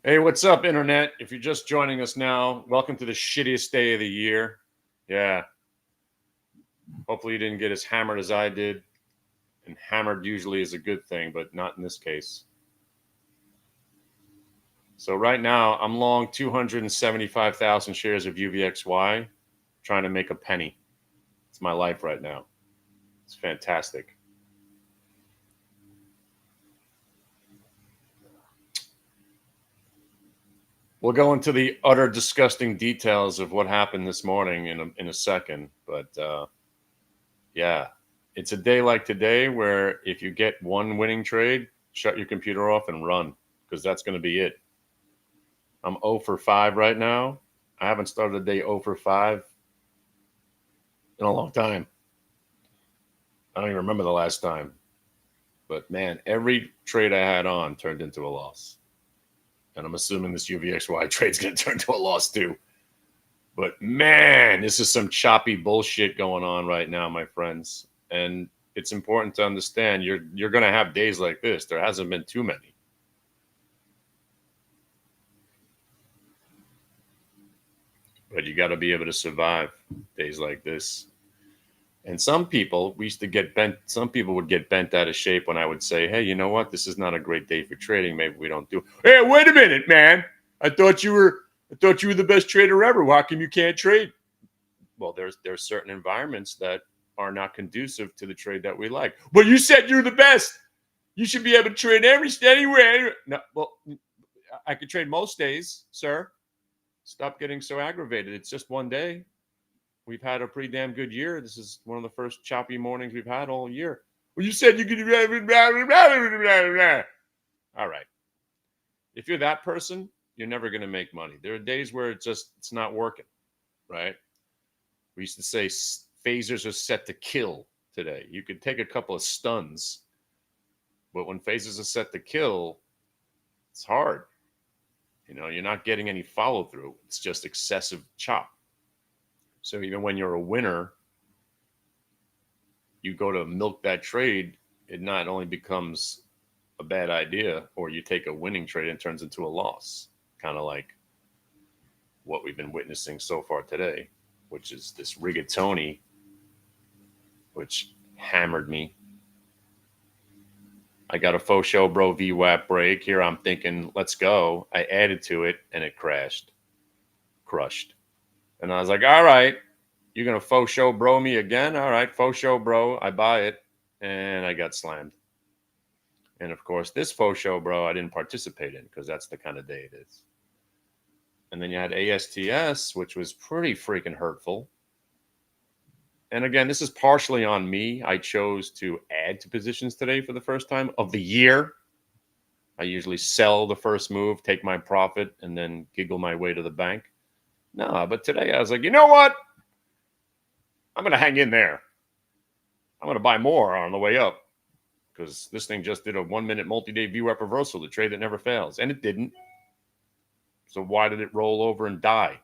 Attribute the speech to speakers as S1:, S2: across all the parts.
S1: Hey, what's up, Internet? If you're just joining us now, welcome to the shittiest day of the year. Yeah. Hopefully, you didn't get as hammered as I did. And hammered usually is a good thing, but not in this case. So, right now, I'm long 275,000 shares of UVXY, trying to make a penny. It's my life right now. It's fantastic. We'll go into the utter disgusting details of what happened this morning in a second. But yeah, it's a day like today where if you get one winning trade, shut your computer off and run because that's going to be it. I'm 0 for 5 right now. I haven't started a day 0 for 5 in a long time. I don't even remember the last time. But man, every trade I had on turned into a loss. And I'm assuming this UVXY trade's going to turn to a loss too. But man, this is some choppy bullshit going on right now, my friends. And it's important to understand you're going to have days like this. There hasn't been too many. But you got to be able to survive days like this. And some people, we used to get bent. Some people would get bent out of shape when I would say, "Hey, you know what? This is not a great day for trading. Maybe we don't do." Hey, wait a minute, man! I thought you were the best trader ever. Why come you can't trade? Well, there's certain environments that are not conducive to the trade that we like. But you said you're the best. You should be able to trade anywhere. No, well, I could trade most days, sir. Stop getting so aggravated. It's just one day. We've had a pretty damn good year. This is one of the first choppy mornings we've had all year. Well, you said you could. All right. If you're that person, you're never going to make money. There are days where it's not working, right? We used to say phasers are set to kill today. You could take a couple of stuns, but when phasers are set to kill, it's hard. You're not getting any follow through. It's just excessive chop. So even when you're a winner, you go to milk that trade, it not only becomes a bad idea, or you take a winning trade and turns into a loss, kind of like what we've been witnessing so far today, which is this rigatoni, which hammered me. I got a faux show bro VWAP break. Here I'm thinking, let's go. I added to it and it crushed. And I was like, all right, you're going to faux show bro me again? All right, faux show bro. I buy it. And I got slammed. And of course, this faux show bro I didn't participate in because that's the kind of day it is. And then you had ASTS, which was pretty freaking hurtful. And again, this is partially on me. I chose to add to positions today for the first time of the year. I usually sell the first move, take my profit, and then giggle my way to the bank. No, but today I was like, you know what? I'm going to hang in there. I'm going to buy more on the way up because this thing just did a 1 minute multi-day VWAP reversal, the trade that never fails. And it didn't. So why did it roll over and die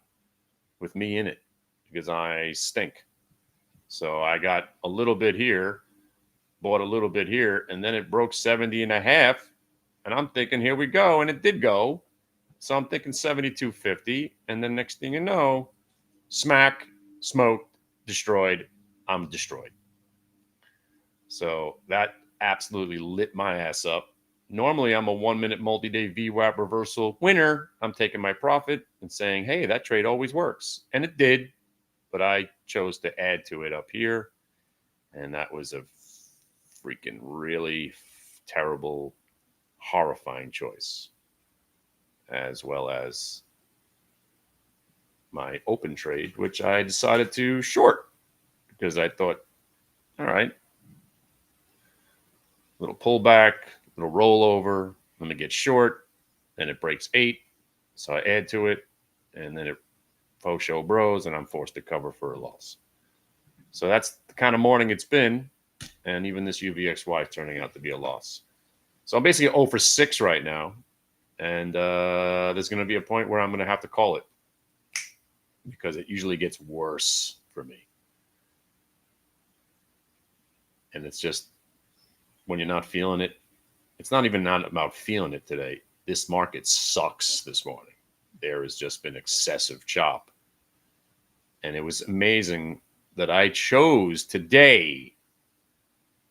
S1: with me in it? Because I stink. So I got a little bit here, bought a little bit here, and then it broke 70 and a half. And I'm thinking, here we go. And it did go. So I'm thinking 72.50. And then next thing you know, smack, smoked, destroyed. I'm destroyed. So that absolutely lit my ass up. Normally, I'm a 1 minute multi-day VWAP reversal winner. I'm taking my profit and saying, hey, that trade always works. And it did. But I chose to add to it up here. And that was a freaking really terrible, horrifying choice, as well as my open trade, which I decided to short because I thought, all right, little pullback, little rollover, let me get short, then it breaks 8, so I add to it, and then it faux show bros, and I'm forced to cover for a loss. So that's the kind of morning it's been, and even this UVXY is turning out to be a loss. So I'm basically 0 for 6 right now, and there's going to be a point where I'm going to have to call it because it usually gets worse for me. And it's just when you're not feeling it, it's not even not about feeling it today. this market sucks this morning. There has just been excessive chop. And it was amazing that I chose today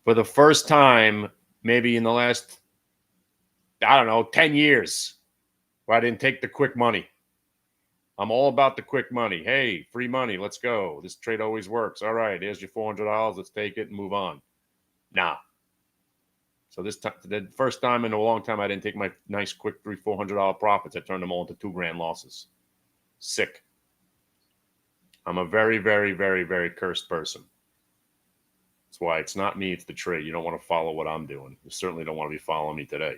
S1: for the first time, maybe in the last, I don't know, 10 years, where I didn't take the quick money. I'm all about the quick money. Hey, free money. Let's go. This trade always works. All right, here's your $400. Let's take it and move on. Nah. So this time, the first time in a long time, I didn't take my nice, quick $300-400 profits. I turned them all into $2,000 losses. Sick. I'm a very, very, very, very cursed person. That's why it's not me, it's the trade. You don't want to follow what I'm doing. You certainly don't want to be following me today.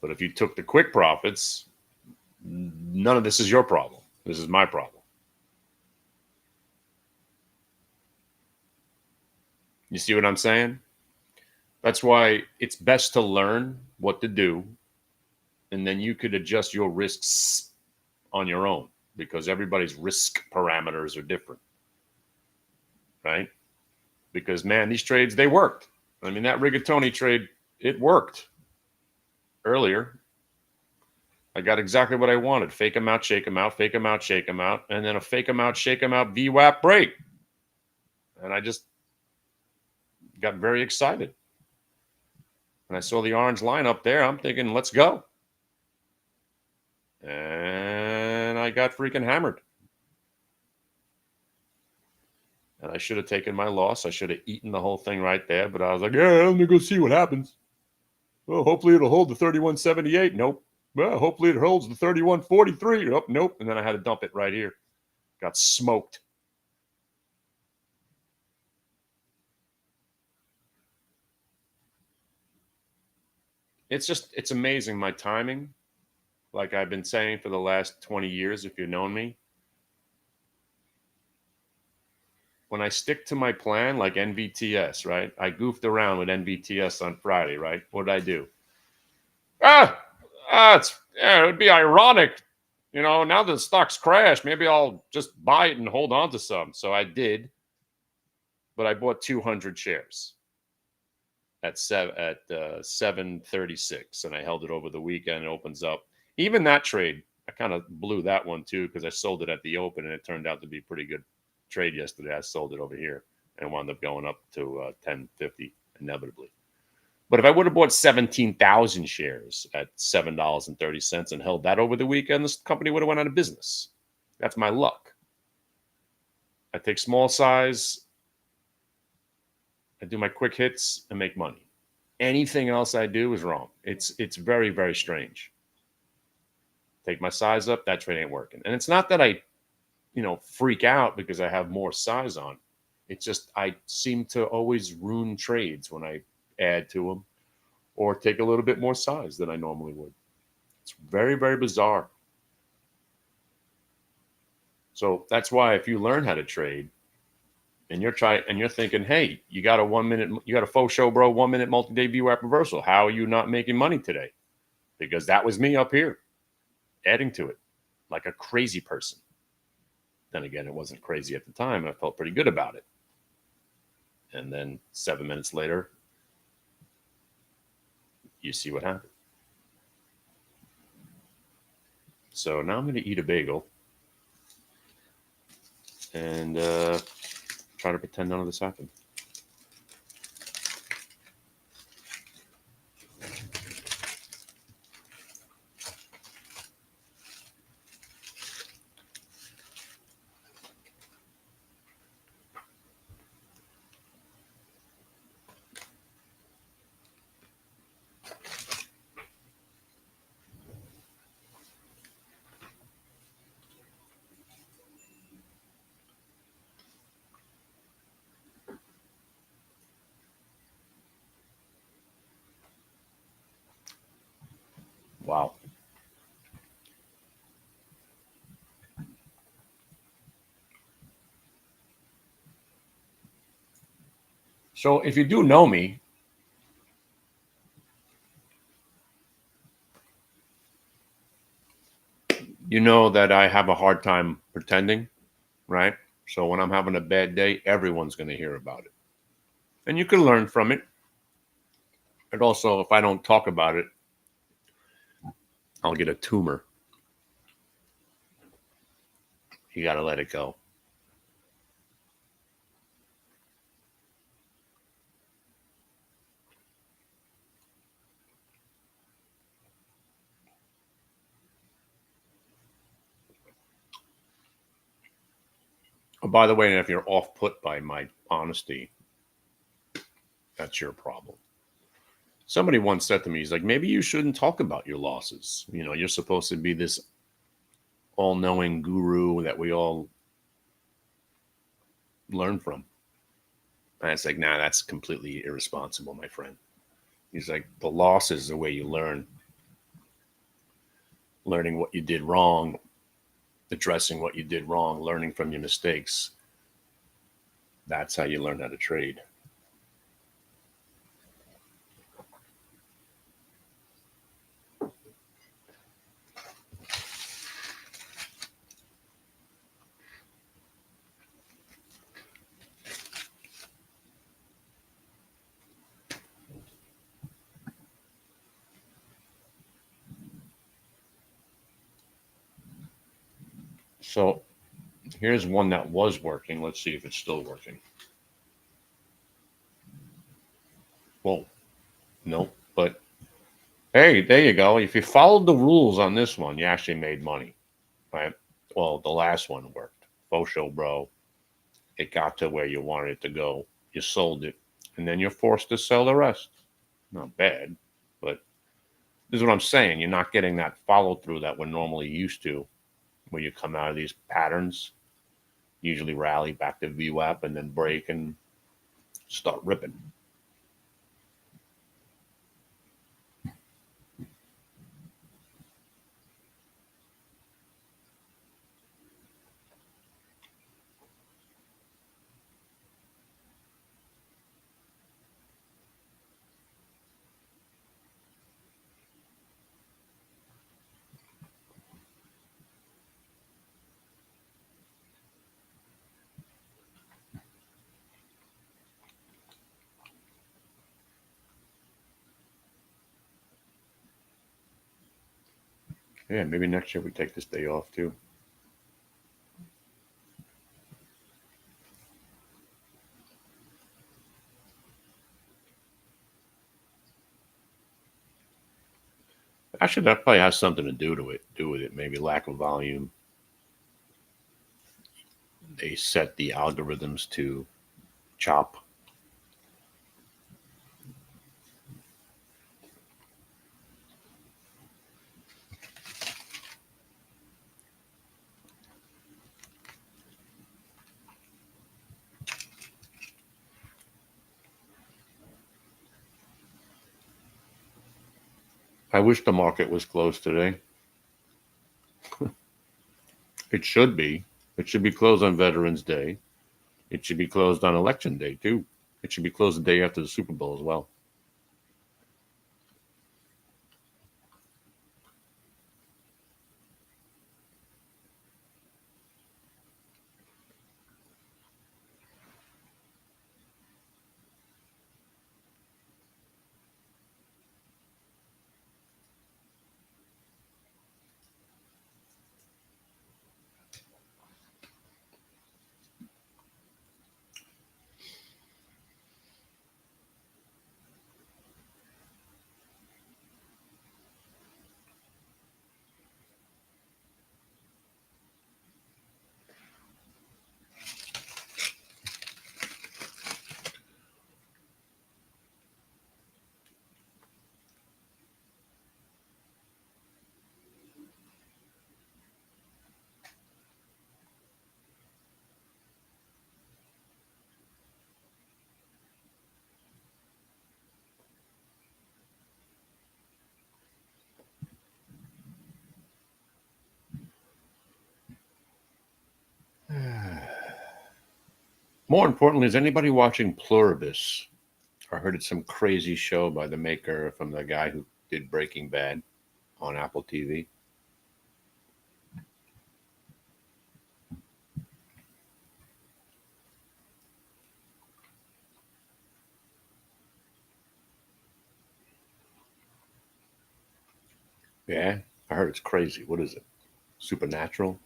S1: But if you took the quick profits, none of this is your problem. This is my problem. You see what I'm saying? That's why it's best to learn what to do, and then you could adjust your risks on your own, because everybody's risk parameters are different, right? Because, man, these trades, they worked. I mean, that rigatoni trade, it worked earlier. I got exactly what I wanted. Fake them out, shake them out, fake them out, shake them out, and then a fake them out, shake them out VWAP break. And I just got very excited. And I saw the orange line up there. I'm thinking, let's go. And I got freaking hammered. And I should have taken my loss. I should have eaten the whole thing right there. But I was like, yeah, let me go see what happens. Well, hopefully it'll hold the 31.78. Nope. Well, hopefully it holds the 31.43. Nope, nope. And then I had to dump it right here. Got smoked. It's amazing, my timing. Like I've been saying for the last 20 years, if you've known me. When I stick to my plan, like NVTS, right? I goofed around with NVTS on Friday, right? What did I do? It would be ironic. You know, now that the stock's crashed, maybe I'll just buy it and hold on to some. So I did, but I bought 200 shares at 736, and I held it over the weekend. It opens up. Even that trade, I kind of blew that one too, because I sold it at the open, and it turned out to be a pretty good trade yesterday. I sold it over here and wound up going up to 1050 inevitably. But if I would have bought 17,000 shares at $7.30 and held that over the weekend, this company would have went out of business. That's my luck. I take small size, I do my quick hits and make money. Anything else I do is wrong. It's very, very strange. Take my size up, that trade ain't working. And it's not that I, freak out because I have more size on. It's just I seem to always ruin trades when I add to them or take a little bit more size than I normally would. It's very, very bizarre. So that's why if you learn how to trade and you're thinking, hey, you got a faux show, bro, 1 minute multi-day VWAP reversal. How are you not making money today? Because that was me up here adding to it like a crazy person. Then again, it wasn't crazy at the time. I felt pretty good about it. And then 7 minutes later, you see what happened. So now I'm going to eat a bagel and try to pretend none of this happened. Wow. So if you do know me, you know that I have a hard time pretending, right? So when I'm having a bad day, everyone's going to hear about it. And you can learn from it. And also, if I don't talk about it, I'll get a tumor. You got to let it go. Oh, by the way, if you're off put by my honesty, that's your problem. Somebody once said to me, he's like, maybe you shouldn't talk about your losses. You know, you're supposed to be this all knowing guru that we all learn from. And it's like, nah, that's completely irresponsible, my friend. He's like, the loss is the way you learn, learning what you did wrong, addressing what you did wrong, learning from your mistakes. That's how you learn how to trade. So here's one that was working. Let's see if it's still working. Well, nope. But hey, there you go. If you followed the rules on this one, you actually made money, right? Well, the last one worked. Faux show, bro. It got to where you wanted it to go. You sold it, and then you're forced to sell the rest. Not bad, but this is what I'm saying. You're not getting that follow through that we're normally used to, where you come out of these patterns, usually rally back to VWAP and then break and start ripping. Yeah, maybe next year we take this day off too. Actually, that probably has something to do with it. Maybe lack of volume. They set the algorithms to chop. I wish the market was closed today. It should be. It should be closed on Veterans Day. It should be closed on Election Day too. It should be closed the day after the Super Bowl as well. More importantly, is anybody watching Pluribus? I heard it's some crazy show by the maker from the guy who did Breaking Bad on Apple TV. Yeah. I heard it's crazy. What is it? Supernatural?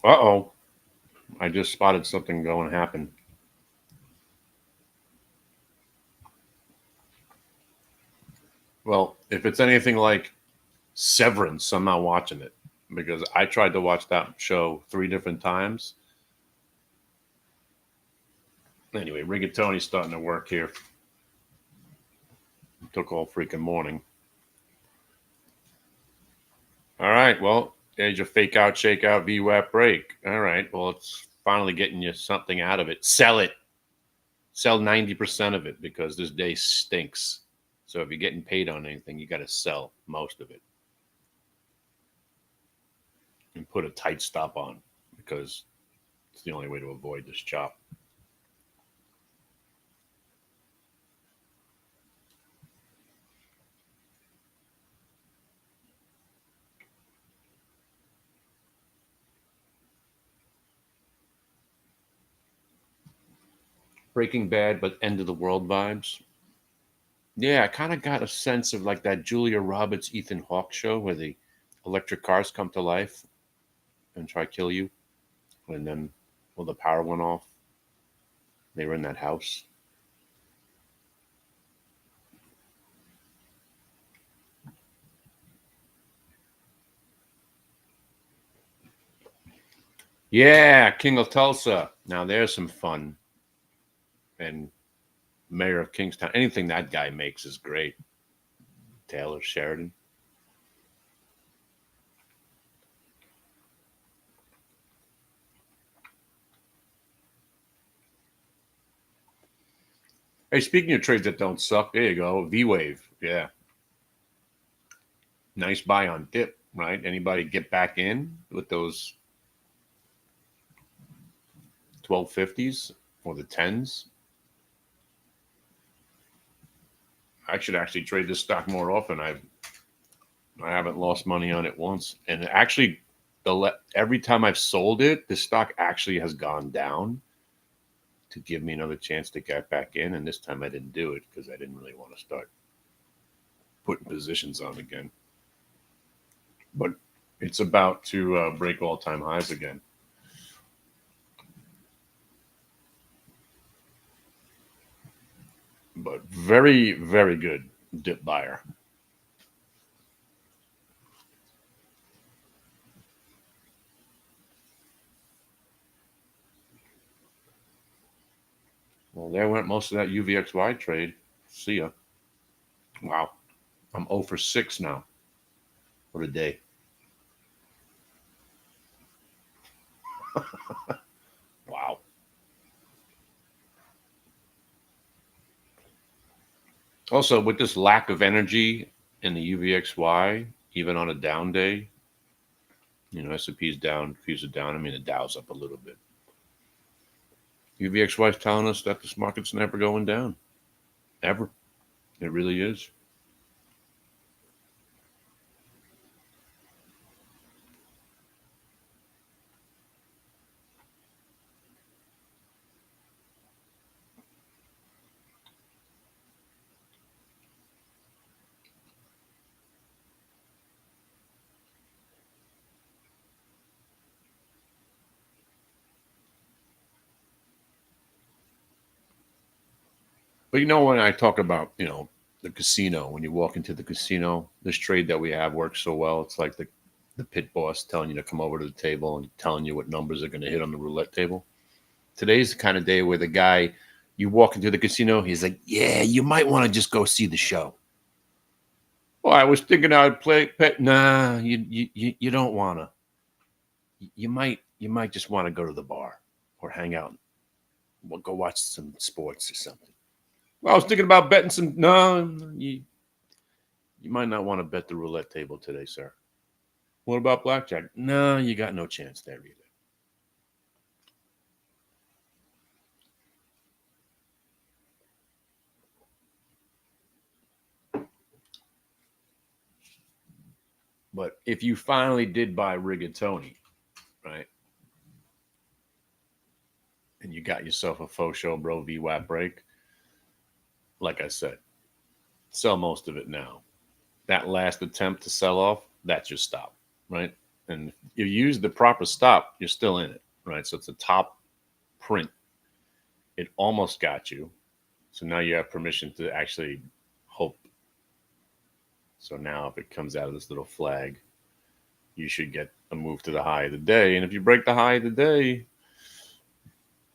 S1: Uh-oh. I just spotted something going to happen. Well, if it's anything like Severance, I'm not watching it because I tried to watch that show 3 different times. Anyway, rigatoni's starting to work here. It took all freaking morning. All right, well, there's your fake out, shake out, VWAP break. All right, well, it's finally getting you something out of it. Sell it. Sell 90% of it because this day stinks. So if you're getting paid on anything, you got to sell most of it and put a tight stop on because it's the only way to avoid this chop. Breaking Bad, but end of the world vibes. Yeah, I kind of got a sense of like that Julia Roberts, Ethan Hawke show where the electric cars come to life and try to kill you. And then, well, the power went off. They were in that house. Yeah, King of Tulsa. Now there's some fun. And Mayor of Kingstown. Anything that guy makes is great. Taylor Sheridan. Hey, speaking of trades that don't suck, there you go. V-Wave. Yeah. Nice buy on dip, right? Anybody get back in with those 1250s or the 10s? I should actually trade this stock more often. I haven't lost money on it once, and actually, every time I've sold it, the stock actually has gone down to give me another chance to get back in. And this time I didn't do it because I didn't really want to start putting positions on again. But it's about to break all-time highs again. But very, very good dip buyer. Well, there went most of that UVXY trade. See ya. Wow. I'm 0 for 6 now. What a day. Wow. Also, with this lack of energy in the UVXY, even on a down day, S&P's down, Q's are down. I mean, the Dow's up a little bit. UVXY is telling us that this market's never going down. Ever. It really is. But when I talk about, the casino, when you walk into the casino, this trade that we have works so well. It's like the pit boss telling you to come over to the table and telling you what numbers are going to hit on the roulette table. Today's the kind of day where the guy, you walk into the casino, he's like, yeah, you might want to just go see the show. Well, I was thinking I'd play pet. Nah, you don't want to. You might just want to go to the bar or hang out. Well, go watch some sports or something. Well, I was thinking about betting some. No, you might not want to bet the roulette table today, sir. What about blackjack? No, you got no chance there either. But if you finally did buy rigatoni, right, and you got yourself a faux show bro VWAP break, like I said, sell most of it now. That last attempt to sell off, that's your stop, right? And if you use the proper stop, you're still in it, right? So it's a top print. It almost got you. So now you have permission to actually hope. So now if it comes out of this little flag, you should get a move to the high of the day. And if you break the high of the day,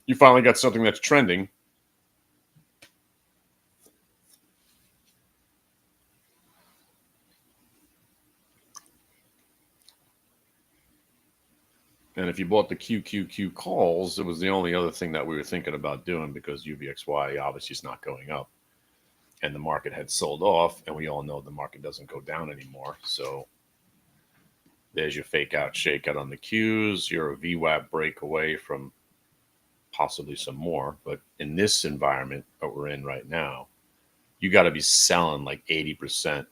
S1: you finally got something that's trending. And if you bought the QQQ calls, it was the only other thing that we were thinking about doing because UVXY obviously is not going up. And the market had sold off, and we all know the market doesn't go down anymore. So there's your fake out, shake out on the Qs. You're a VWAP break away from possibly some more. But in this environment that we're in right now, you got to be selling like 80%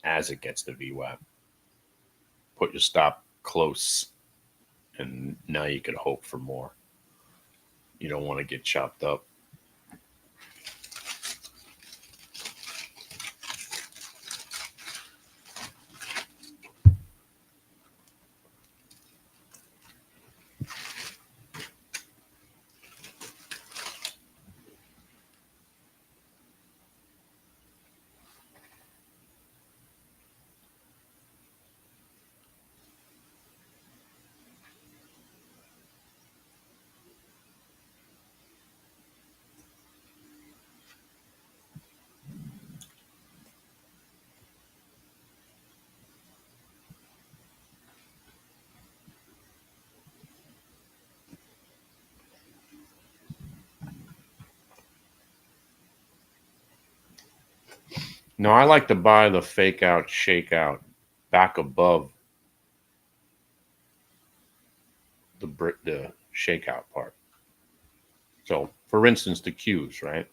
S1: as it gets to VWAP. Put your stop close, and now you can hope for more. You don't want to get chopped up. No, I like to buy the fake out, shake out back above the shakeout part. So, for instance, the Qs, right?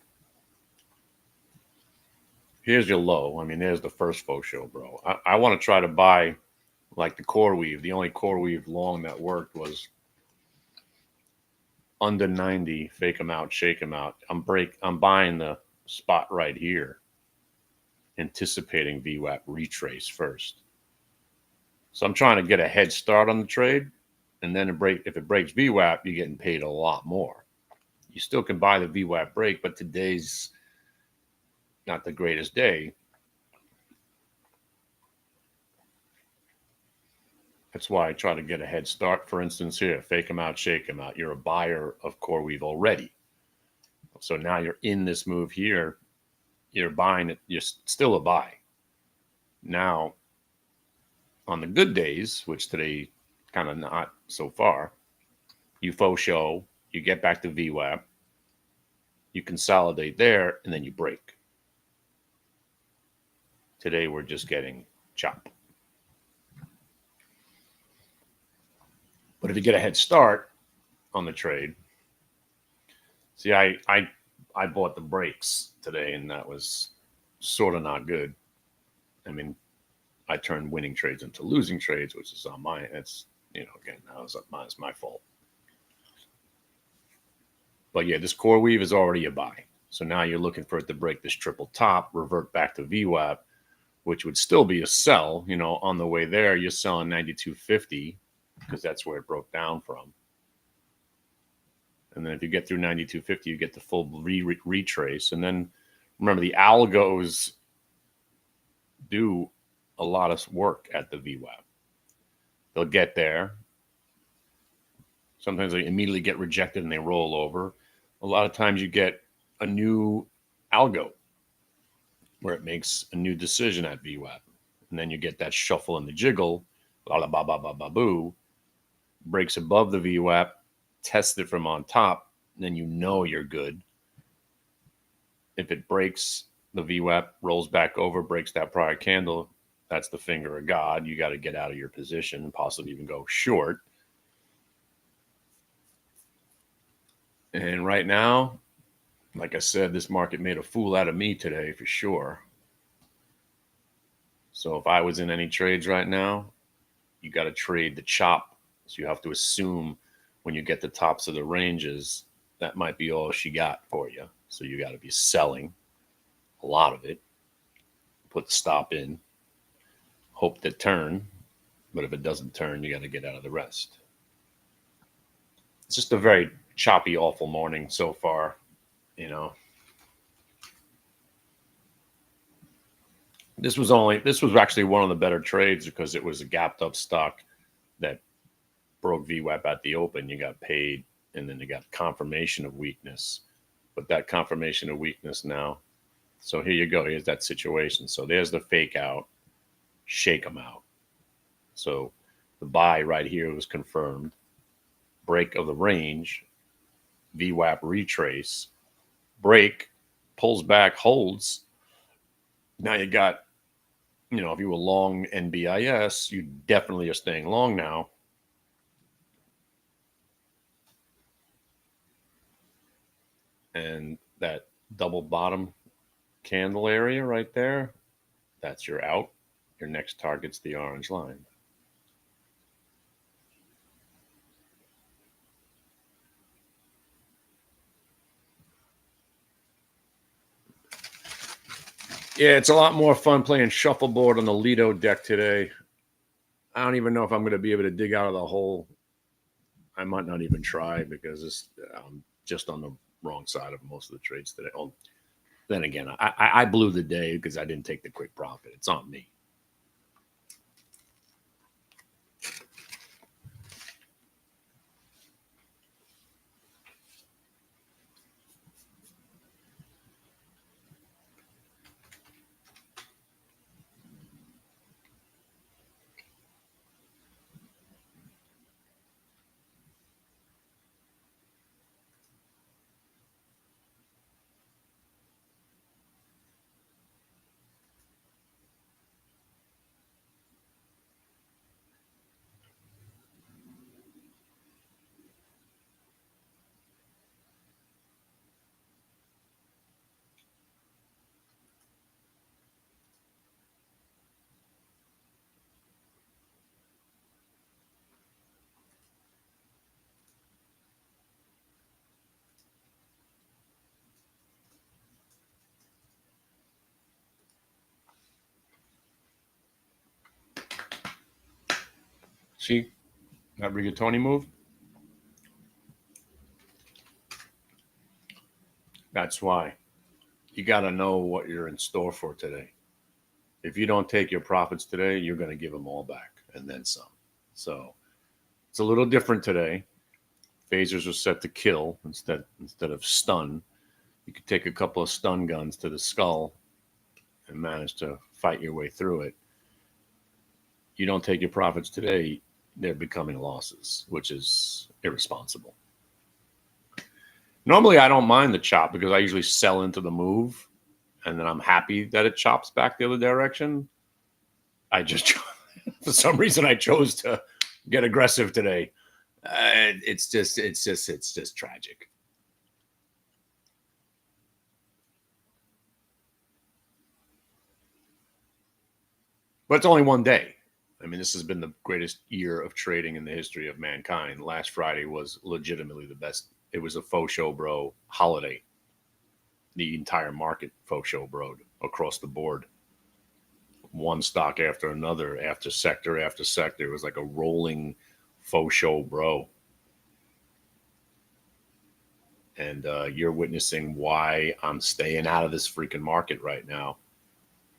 S1: Here's your low. I mean, there's the first faux show, bro. I want to try to buy like the core weave. The only core weave long that worked was under 90, fake them out, shake them out. I'm buying the spot right here, anticipating VWAP retrace first. So I'm trying to get a head start on the trade, and then if it breaks VWAP, you're getting paid a lot more. You still can buy the VWAP break, but today's not the greatest day. That's why I try to get a head start. For instance, here, fake them out, shake them out. You're a buyer of core weave already. So now you're in this move here. You're buying it. You're still a buy. Now, on the good days, which today kind of not so far, you faux show, you get back to VWAP, you consolidate there, and then you break. Today, we're just getting chop. But if you get a head start on the trade, see, I bought the breaks today, and that was sort of not good. I mean, I turned winning trades into losing trades, which is on my. It's again, it's my fault. But yeah, this core weave is already a buy. So now you're looking for it to break this triple top, revert back to VWAP, which would still be a sell. On the way there, you're selling 92.50 because that's where it broke down from. And then if you get through 92.50, you get the full retrace. And then remember, the algos do a lot of work at the VWAP. They'll get there. Sometimes they immediately get rejected and they roll over. A lot of times you get a new algo where it makes a new decision at VWAP. And then you get that shuffle and the jiggle, boo, breaks above the VWAP, tests it from on top, then you're good. If it breaks the VWAP, rolls back over, breaks that prior candle, that's the finger of God. You got to get out of your position and possibly even go short. And right now, like I said, this market made a fool out of me today for sure. So if I was in any trades right now, you got to trade the chop. So you have to assume when you get the tops of the ranges, that might be all she got for you. So you got to be selling a lot of it. put stop in, hope to turn. But if it doesn't turn, you got to get out of the rest. It's just a very choppy, awful morning so far, you know. This was actually one of the better trades because it was a gapped up stock that broke VWAP at the open. You got paid, and then you got confirmation of weakness. But that confirmation of weakness now. So here you go. Here's that situation. So there's the fake out. Shake them out. So the buy right here was confirmed. Break of the range. VWAP retrace. Break. Pulls back. Holds. Now you got, if you were long NBIS, you definitely are staying long now. And that double bottom candle area right there, that's your out. Your next target's the orange line. Yeah, it's a lot more fun playing shuffleboard on the Lido deck today. I don't even know if I'm going to be able to dig out of the hole. I might not even try because I'm just on the wrong side of most of the trades today. Oh, then again, I blew the day because I didn't take the quick profit. It's on me. See that rigatoni move? That's why you got to know what you're in store for today. If you don't take your profits today, you're going to give them all back and then some. So it's a little different today. Phasers are set to kill instead of stun. You could take a couple of stun guns to the skull and manage to fight your way through it. You don't take your profits today, they're becoming losses, which is irresponsible. Normally, I don't mind the chop because I usually sell into the move, and then I'm happy that it chops back the other direction. I just, for some reason, I chose to get aggressive today. It's just tragic. But it's only one day. I mean, this has been the greatest year of trading in the history of mankind. Last Friday was legitimately the best. It was a faux show, bro, holiday. The entire market faux show, bro, across the board. One stock after another, after sector. It was like a rolling faux show, bro. And you're witnessing why I'm staying out of this freaking market right now.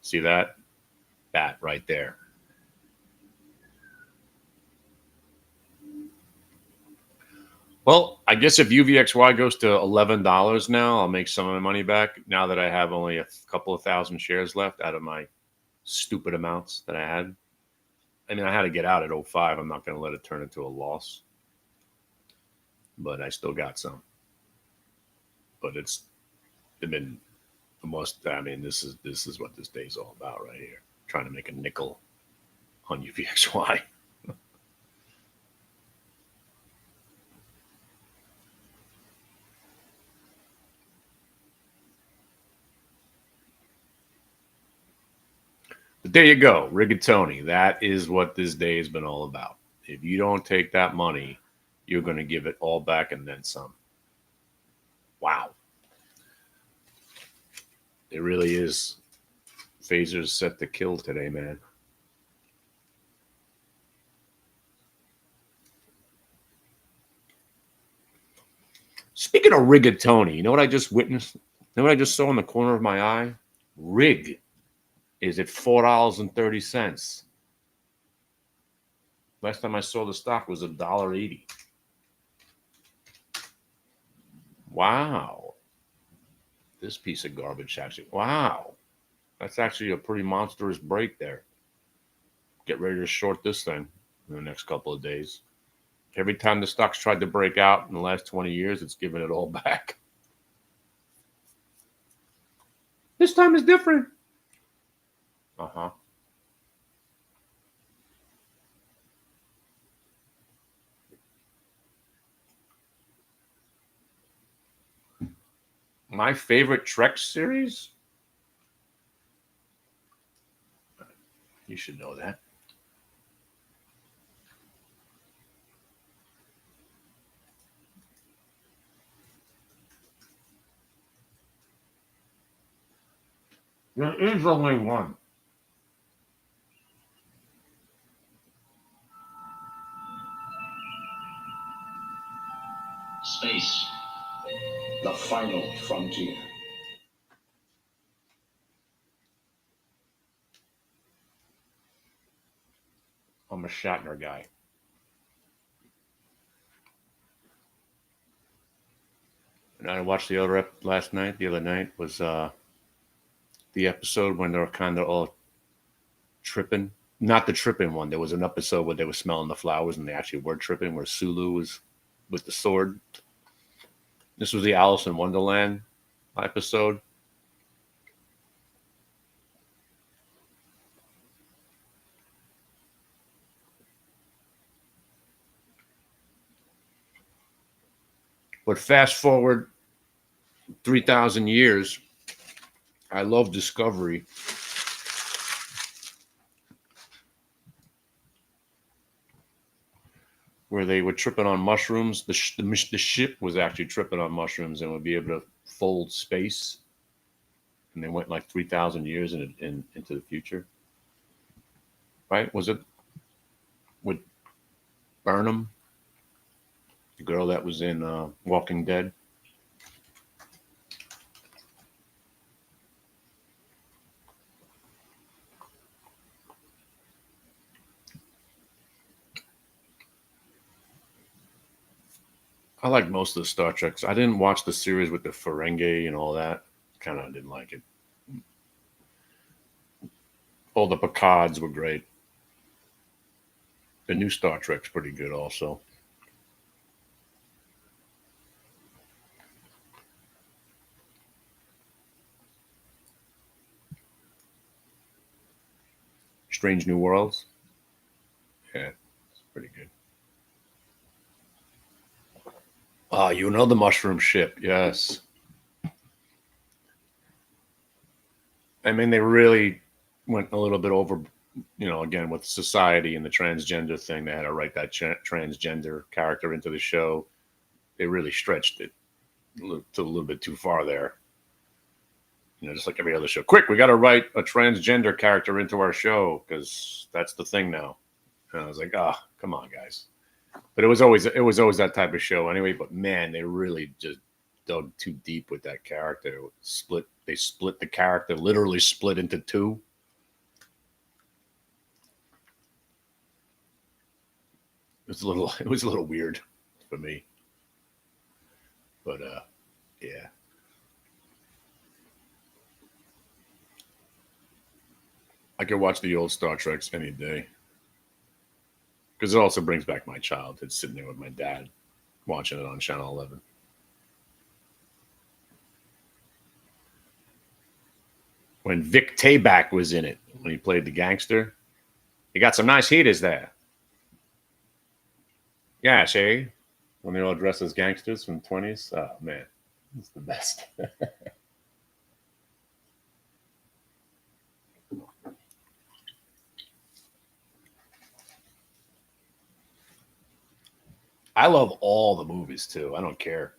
S1: See that? That right there. Well, I guess if UVXY goes to $11 now, I'll make some of my money back now that I have only a couple of thousand shares left out of my stupid amounts that I had. I mean, I had to get out at 05. I'm not going to let it turn into a loss. But I still got some. But it's been almost, I mean, this is what this day's all about right here. Trying to make a nickel on UVXY. But there you go, rigatoni. That is what this day has been all about. If you don't take that money, you're going to give it all back and then some. Wow. It really is Phaser's set to kill today, man. Speaking of rigatoni, you know what I just witnessed? You know what I just saw in the corner of my eye? Rig is at $4.30. Last time I saw the stock was $1.80. Wow. This piece of garbage actually. Wow. That's actually a pretty monstrous break there. Get ready to short this thing in the next couple of days. Every time the stock's tried to break out in the last 20 years, it's given it all back. This time is different. Uh-huh. My favorite Trek series? You should know that. There is only one.
S2: Space, the final frontier.
S1: I'm a Shatner guy. And I watched the other last night. The other night was the episode when they were kind of all tripping. Not the tripping one. There was an episode where they were smelling the flowers and they actually were tripping, where Sulu was with the sword. This was the Alice in Wonderland episode. But fast forward 3,000 years, I love Discovery. Where they were tripping on mushrooms. The ship was actually tripping on mushrooms and would be able to fold space. And they went like 3,000 years into the future. Right? Was it with Burnham, the girl that was in Walking Dead? I like most of the Star Treks. I didn't watch the series with the Ferengi and all that. Kind of didn't like it. All the Picards were great. The new Star Trek's pretty good also. Strange New Worlds. Yeah, it's pretty good. Ah, you know the mushroom ship. Yes. I mean, they really went a little bit over, again, with society and the transgender thing. They had to write that transgender character into the show. They really stretched it to a little bit too far there. Just like every other show. Quick, we got to write a transgender character into our show because that's the thing now. And I was like, come on, guys. But it was always that type of show anyway. But man, they really just dug too deep with that character. They split the character, literally split into two. It was a little weird for me. But yeah. I could watch the old Star Treks any day. Because it also brings back my childhood sitting there with my dad watching it on Channel 11. When Vic Tayback was in it, when he played the gangster, he got some nice heaters there. Yeah, see? When they're all dressed as gangsters from the 20s. Oh, man. It's the best. I love all the movies, too. I don't care.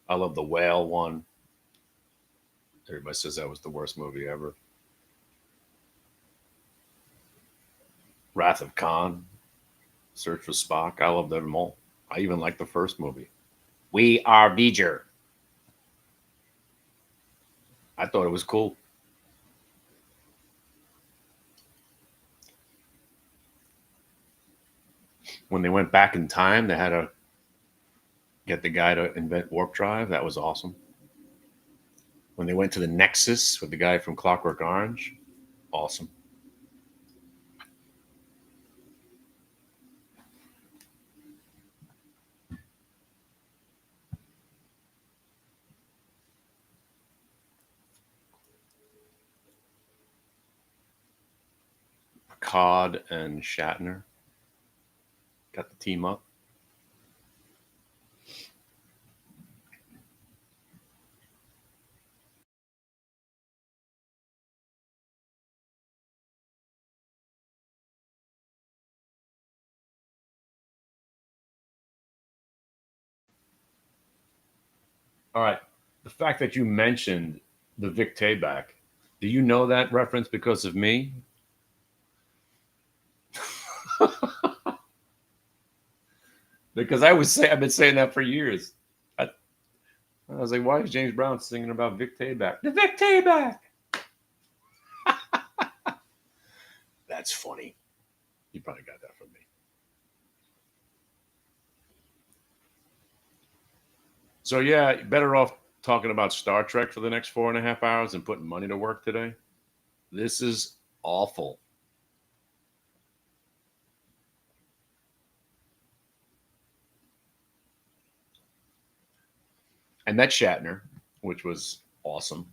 S1: I love the whale one. Everybody says that was the worst movie ever. Wrath of Khan, Search for Spock. I loved them all. I even liked the first movie. We are Beeger. I thought it was cool. When they went back in time, they had to get the guy to invent warp drive. That was awesome. When they went to the Nexus with the guy from Clockwork Orange, awesome. Picard and Shatner got the team up. All right. The fact that you mentioned the Vic Tayback, do you know that reference because of me? Because I've been saying that for years. I was like, why is James Brown singing about Vic Tayback? The Vic Tayback. That's funny. You probably got that from me. So yeah, better off talking about Star Trek for the next 4.5 hours and putting money to work today. This is awful. And that Shatner, which was awesome.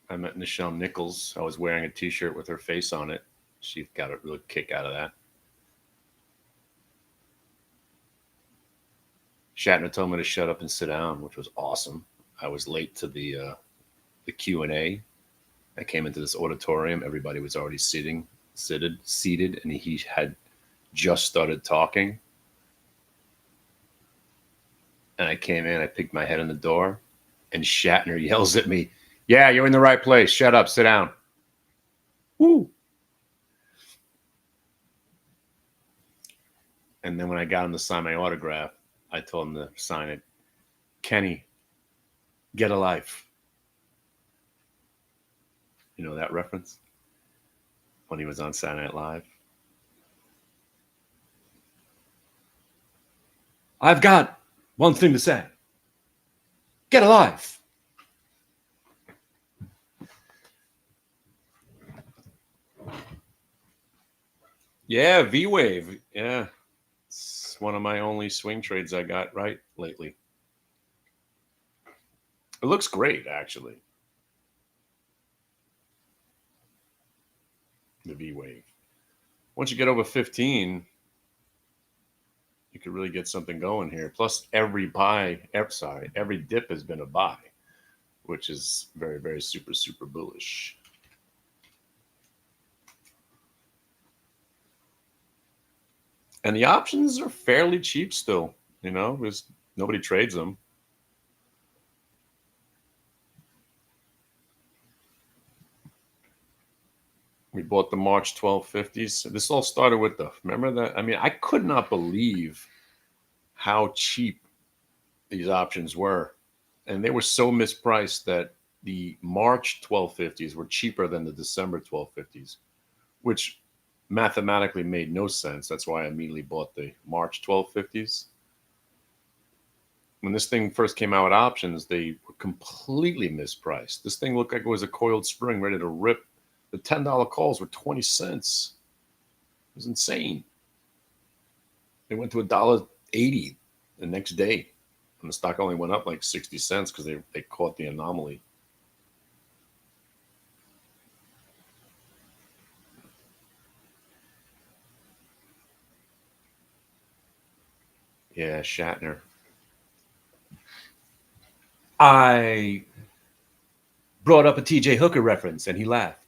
S1: I met Nichelle Nichols. I was wearing a T-shirt with her face on it. She got a real kick out of that. Shatner told me to shut up and sit down, which was awesome. I was late to the Q&A. I came into this auditorium. Everybody was already seated, and he had just started talking. And I came in. I peeked my head in the door, and Shatner yells at me, "Yeah, you're in the right place. Shut up. Sit down." Woo. And then when I got him to sign my autograph, I told him to sign it. Kenny, get a life. You know that reference? When he was on Saturday Night Live. I've got one thing to say. Get a life. Yeah, V-Wave. Yeah. It's one of my only swing trades I got right lately. It looks great, actually. The V-Wave. Once you get over 15, you could really get something going here. Plus, every dip has been a buy, which is very, very super, super bullish. And the options are fairly cheap still, because nobody trades them. We bought the March 1250s. This all started with remember that? I mean, I could not believe how cheap these options were. And they were so mispriced that the March 1250s were cheaper than the December 1250s, which mathematically made no sense. That's why I immediately bought the March 1250s. When this thing first came out with options, they were completely mispriced. This thing looked like it was a coiled spring ready to rip. The $10 calls were 20 cents. It was insane. They went to $1.80 the next day. And the stock only went up like 60 cents because they caught the anomaly. Yeah, Shatner. I brought up a TJ Hooker reference and he laughed.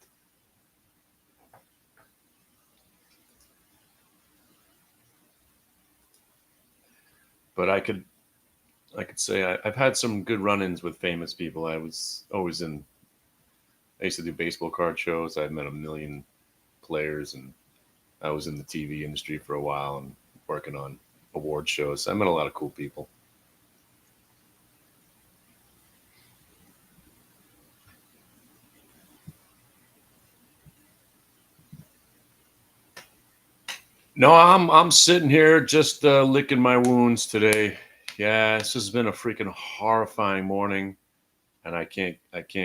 S1: But I could say I've had some good run-ins with famous people. I was always in I used to do baseball card shows. I met a million players, and I was in the TV industry for a while and working on award shows. I met a lot of cool people. No, I'm sitting here just licking my wounds today. Yeah, this has been a freaking horrifying morning, and I can't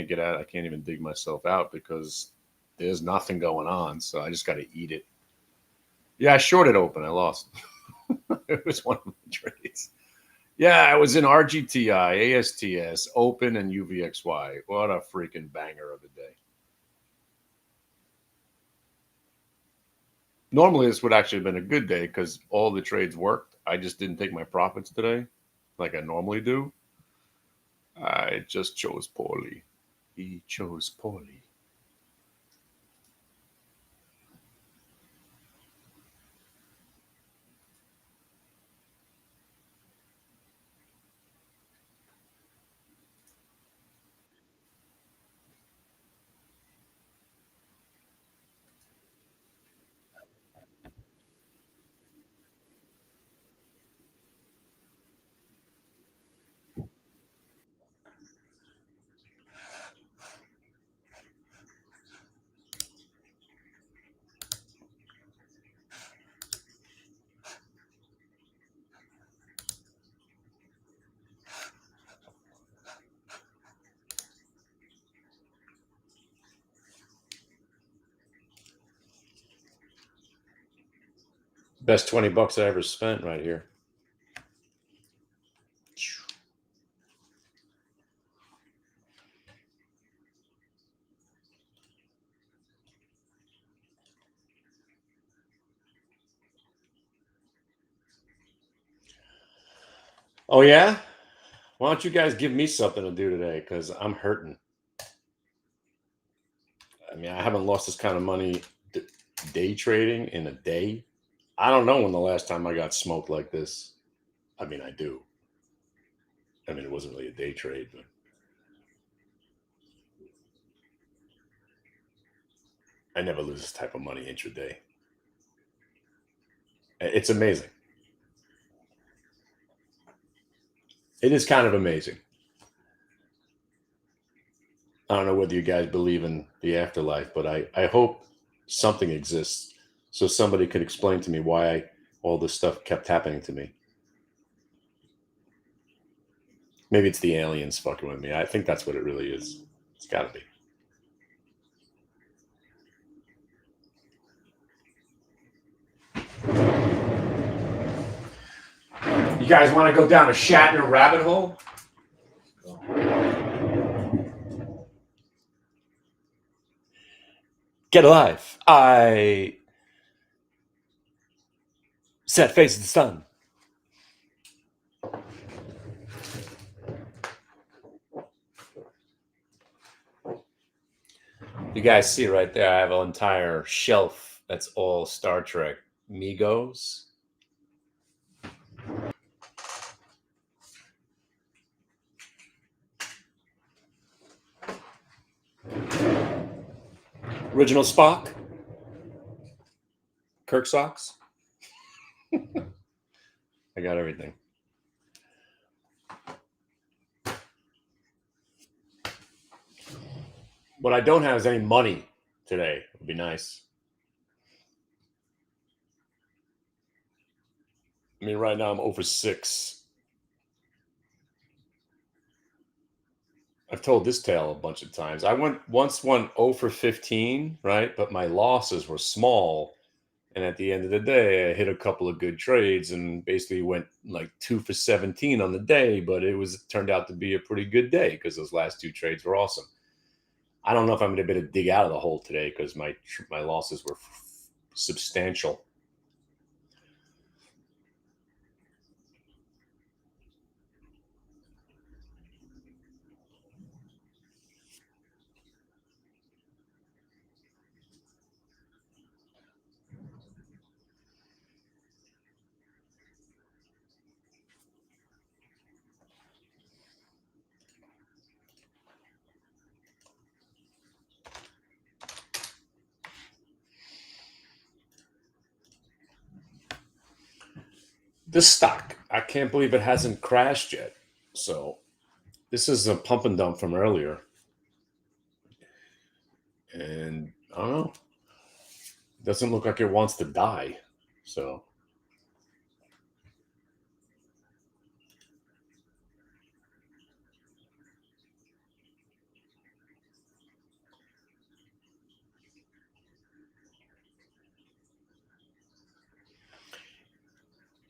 S1: get out. I can't even dig myself out because there's nothing going on. So I just got to eat it. Yeah, I shorted open. I lost. It was one of my trades. Yeah, I was in RGTI, ASTS, Open, and UVXY. What a freaking banger of a day. Normally, this would actually have been a good day because all the trades worked. I just didn't take my profits today like I normally do. I just chose poorly. He chose poorly. Best $20 I ever spent right here. Oh, yeah? Why don't you guys give me something to do today? Because I'm hurting. I mean, I haven't lost this kind of money day trading in a day. I don't know when the last time I got smoked like this. I mean, I do. I mean, it wasn't really a day trade, but I never lose this type of money intraday. It's amazing. It is kind of amazing. I don't know whether you guys believe in the afterlife, but I hope something exists so somebody could explain to me why all this stuff kept happening to me. Maybe it's the aliens fucking with me. I think that's what it really is. It's got to be. You guys want to go down a Shatner rabbit hole? Get alive. I set face to the sun. You guys see right there, I have an entire shelf that's all Star Trek Migos. Original Spock. Kirk socks. I got everything. What I don't have is any money today. It would be nice. I mean, right now I'm over 6. I've told this tale a bunch of times. I once won 0 for 15, right? But my losses were small. And at the end of the day, I hit a couple of good trades and basically went like 2 for 17 on the day. But it turned out to be a pretty good day because those last 2 trades were awesome. I don't know if I'm going to be able to dig out of the hole today because my losses were substantial. This stock, I can't believe it hasn't crashed yet. So this is a pump and dump from earlier. And I don't know. Doesn't look like it wants to die. So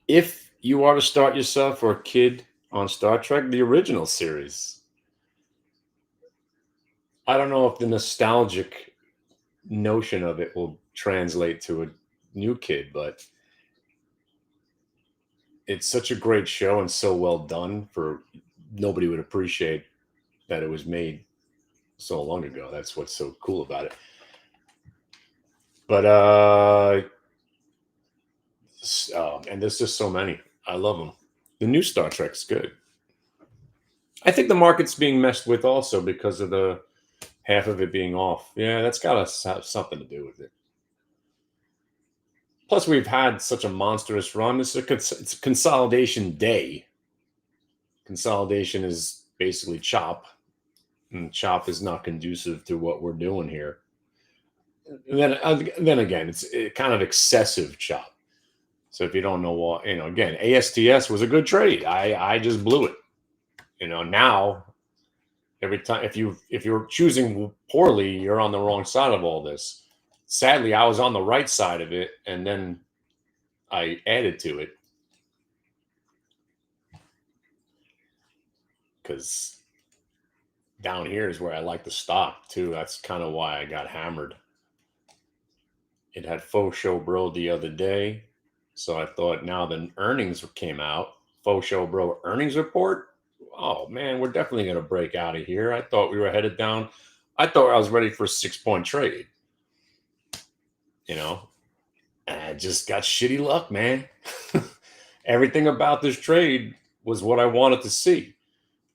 S1: if you are to start yourself or a kid on Star Trek, the original series, I don't know if the nostalgic notion of it will translate to a new kid, but it's such a great show and so well done for nobody would appreciate that it was made so long ago. That's what's so cool about it. But and there's just so many. I love them. The new Star Trek's good. I think the market's being messed with also because of the half of it being off. Yeah, that's got to have something to do with it. Plus, we've had such a monstrous run. It's a consolidation day. Consolidation is basically chop, and chop is not conducive to what we're doing here. And then again, it's kind of excessive chop. So if you don't know what, again, ASTS was a good trade. I just blew it. Now every time if you're choosing poorly, you're on the wrong side of all this. Sadly, I was on the right side of it, and then I added to it because down here is where I like the stock too. That's kind of why I got hammered. It had faux show bro the other day, so I thought now the earnings came out. Faux show bro earnings report. Oh man, we're definitely going to break out of here. I thought we were headed down. I thought I was ready for a 6-point trade. And I just got shitty luck, man. Everything about this trade was what I wanted to see.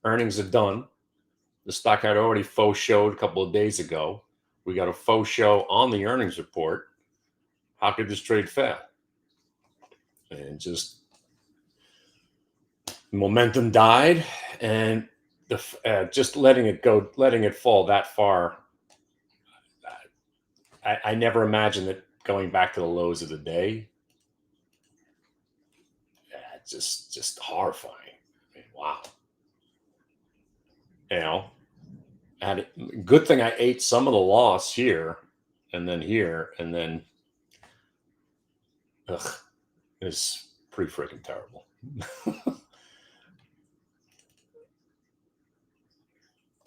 S1: Earnings are done. The stock had already faux showed a couple of days ago. We got a faux show on the earnings report. How could this trade fail? And just momentum died, and just letting it fall that far. I never imagined it going back to the lows of the day. Just horrifying. I mean, wow. Good thing I ate some of the loss here, and then here, and then, it's pretty freaking terrible.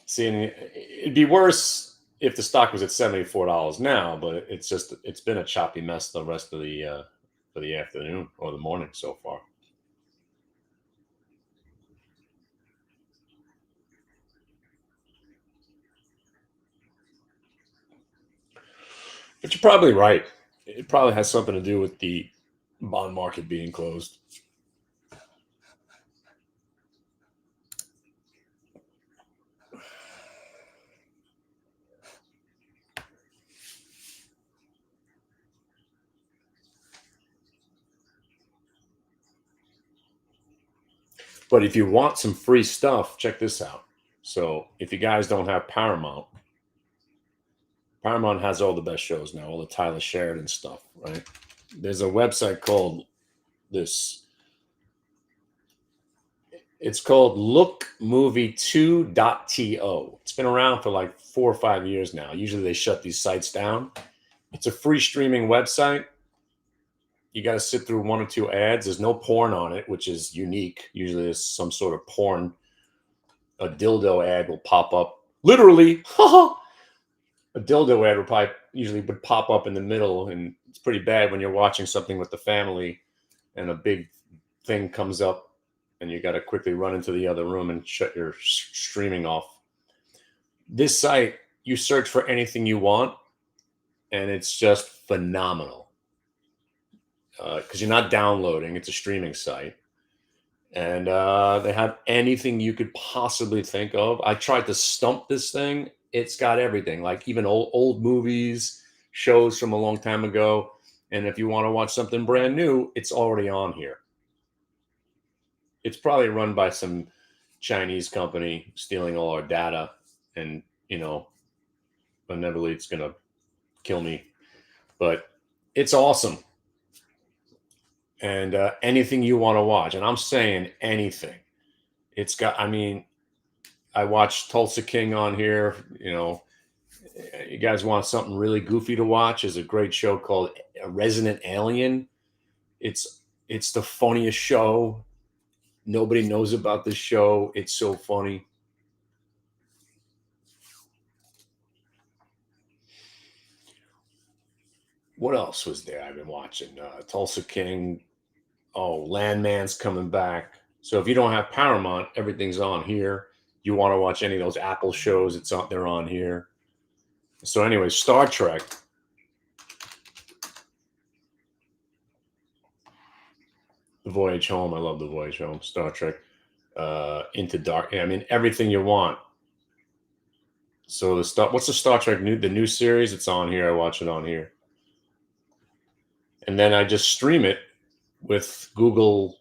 S1: See, it'd be worse if the stock was at $74 now, but it's been a choppy mess the rest of the for the afternoon or the morning so far. But you're probably right. It probably has something to do with the bond market being closed. But if you want some free stuff, check this out. So if you guys don't have Paramount has all the best shows now, all the Tyler Sheridan stuff, right? There's a website called this. It's called lookmovie2.to. It's been around for like 4 or 5 years now. Usually they shut these sites down. It's a free streaming website. You got to sit through 1 or 2 ads. There's no porn on it, which is unique. Usually there's some sort of porn. A dildo ad will pop up. Literally, a dildo ad usually would pop up in the middle, and it's pretty bad when you're watching something with the family and a big thing comes up and you got to quickly run into the other room and shut your streaming off. This site, you search for anything you want, and it's just phenomenal. Because you're not downloading, it's a streaming site. And they have anything you could possibly think of. I tried to stump this thing. It's got everything, like even old movies, shows from a long time ago. And if you want to watch something brand new, it's already on here. it's probably run by some Chinese company stealing all our data, and inevitably it's gonna kill me. But it's awesome. And anything you want to watch, and I'm saying anything. It's got. I mean, I watched Tulsa King on here. You guys want something really goofy to watch? There's a great show called Resident Alien. It's the funniest show. Nobody knows about this show. It's so funny. What else was there? I've been watching Tulsa King. Oh, Landman's coming back. So if you don't have Paramount, everything's on here. You want to watch any of those Apple shows, they're on here. So anyway, Star Trek. The Voyage Home. I love The Voyage Home. Star Trek. Into Dark. I mean, everything you want. So what's the Star Trek the new series? It's on here. I watch it on here. And then I just stream it with Google.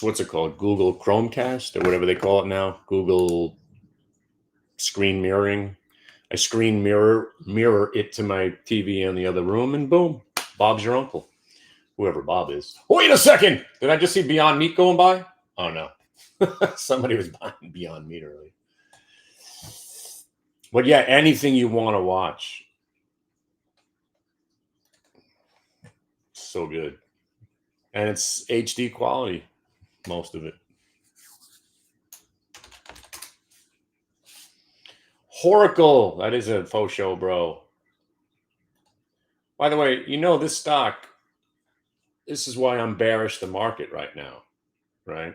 S1: What's it called? Google Chromecast or whatever they call it now. Google screen mirroring. I screen mirror it to my TV in the other room, and boom, Bob's your uncle. Whoever Bob is. Wait a second! Did I just see Beyond Meat going by? Oh no. Somebody was buying Beyond Meat earlier. But yeah, anything you want to watch. So good. And it's HD quality, most of it. Horacle. That is a faux show, bro. By the way, this stock, this is why I'm bearish the market right now, right?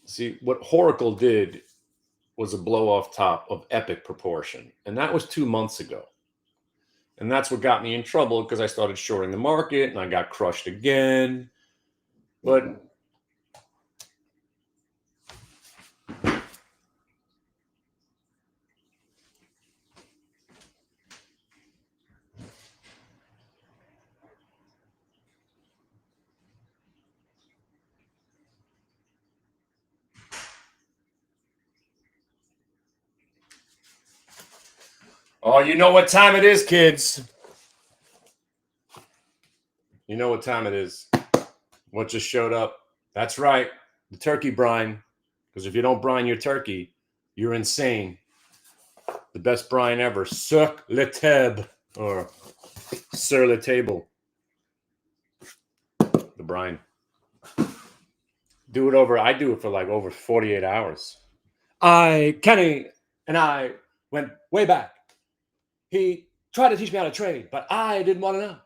S1: See, what Horacle did was a blow off top of epic proportion. And that was 2 months ago. And that's what got me in trouble because I started shorting the market and I got crushed again. But oh, you know what time it is, kids. You know what time it is. What just showed up? That's right. The turkey brine. Because if you don't brine your turkey, you're insane. The best brine ever. Sur le table. Or sur le table. The brine. I do it for like over 48 hours. Kenny and I went way back. He tried to teach me how to trade, but I didn't want to know.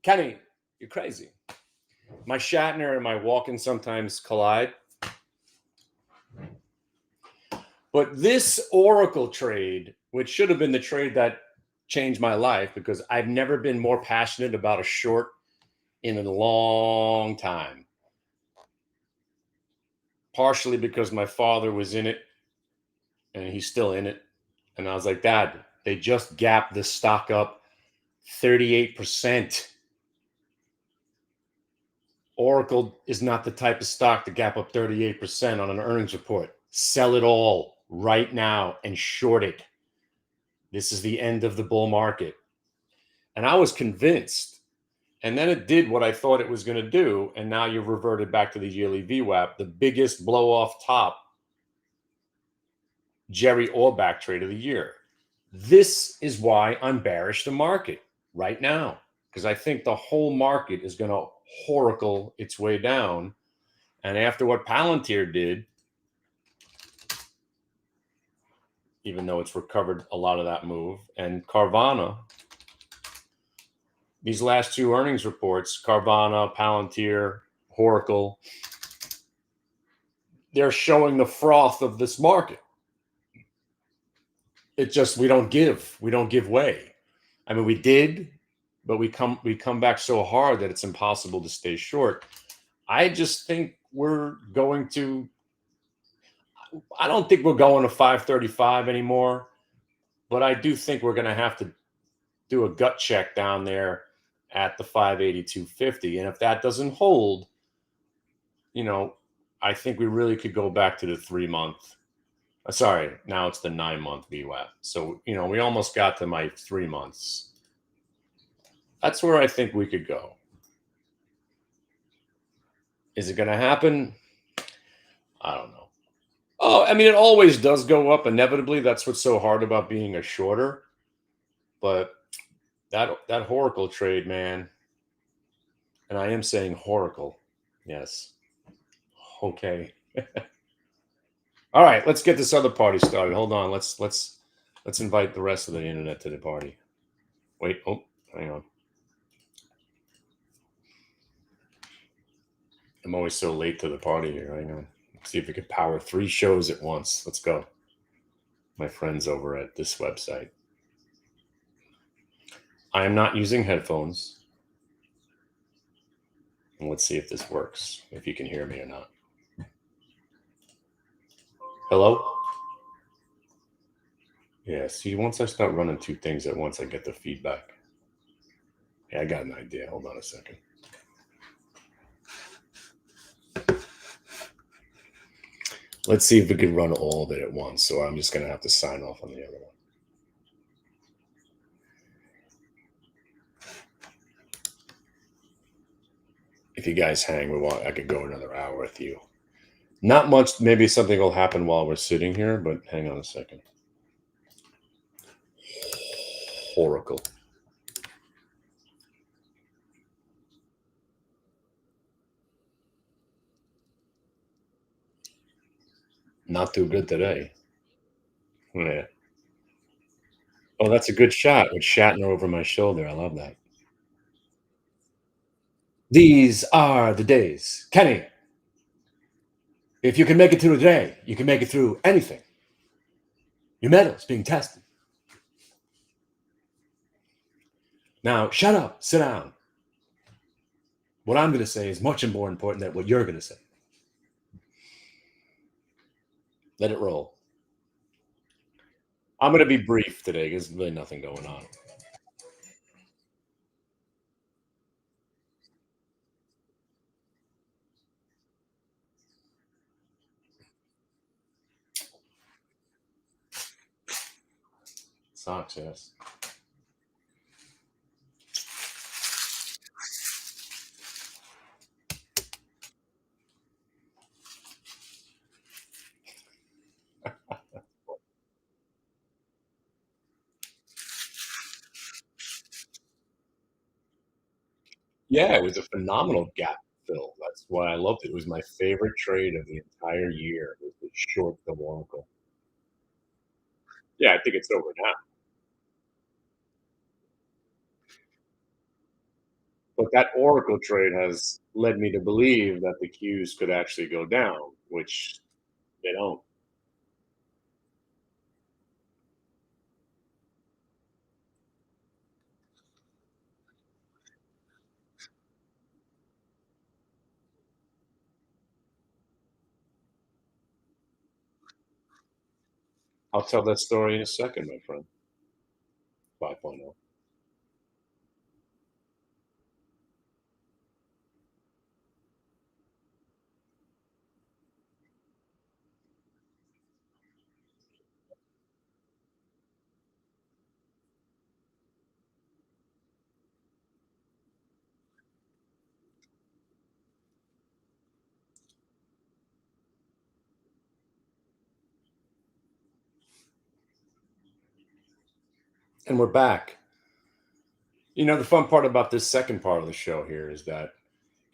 S1: Kenny, you're crazy. My Shatner and my Walken sometimes collide. But this Oracle trade, which should have been the trade that changed my life, because I've never been more passionate about a short in a long time. Partially because my father was in it and he's still in it. And I was like, Dad, they just gapped this stock up 38%. Oracle is not the type of stock to gap up 38% on an earnings report. Sell it all right now and short it. This is the end of the bull market. And I was convinced. And then it did what I thought it was going to do. And now you've reverted back to the yearly VWAP, the biggest blow off top Jerry Orbach trade of the year. This is why I'm bearish the market right now, because I think the whole market is going to horacle its way down. And after what Palantir did, even though it's recovered a lot of that move, and Carvana, these last two earnings reports, Carvana, Palantir, Horacle, they're showing the froth of this market. It just, we don't give way. I mean, we did, but we come back so hard that it's impossible to stay short. I just think we're going to, I don't think we're going to 535 anymore, but I do think we're going to have to do a gut check down there at the 582.50. And if that doesn't hold, I think we really could go back to the 3 month. Sorry, now it's the 9 month VWAP. So, we almost got to my 3 months. That's where I think we could go. Is it going to happen? I don't know. Oh, I mean, it always does go up inevitably. That's what's so hard about being a shorter. But that Horacle trade, man, and I am saying Horacle. Yes. Okay. All right, let's get this other party started. Hold on. Let's invite the rest of the internet to the party. Wait. Oh, hang on. I'm always so late to the party here. Hang on. Let's see if we can power 3 shows at once. Let's go. My friends over at this website. I am not using headphones. And let's see if this works, if you can hear me or not. Hello? Yeah, see, once I start running 2 things at once, I get the feedback. Yeah, I got an idea. Hold on a second. Let's see if we can run all of it at once. So I'm just going to have to sign off on the other one. If you guys hang, I could go another hour with you. Not much. Maybe something will happen while we're sitting here, but hang on a second. Oracle. Not too good today. Yeah. Oh, that's a good shot with Shatner over my shoulder. I love that. These are the days. Kenny, if you can make it through the day, you can make it through anything. Your medal's being tested. Now, shut up. Sit down. What I'm going to say is much more important than what you're going to say. Let it roll. I'm going to be brief today because there's really nothing going on. Sucks, yes. Yeah, it was a phenomenal gap fill. That's why I loved it. It was my favorite trade of the entire year. It was the short the Oracle. Yeah, I think it's over now. But that Oracle trade has led me to believe that the Qs could actually go down, which they don't. I'll tell that story in a second, my friend. 5.0. And we're back. The fun part about this second part of the show here is that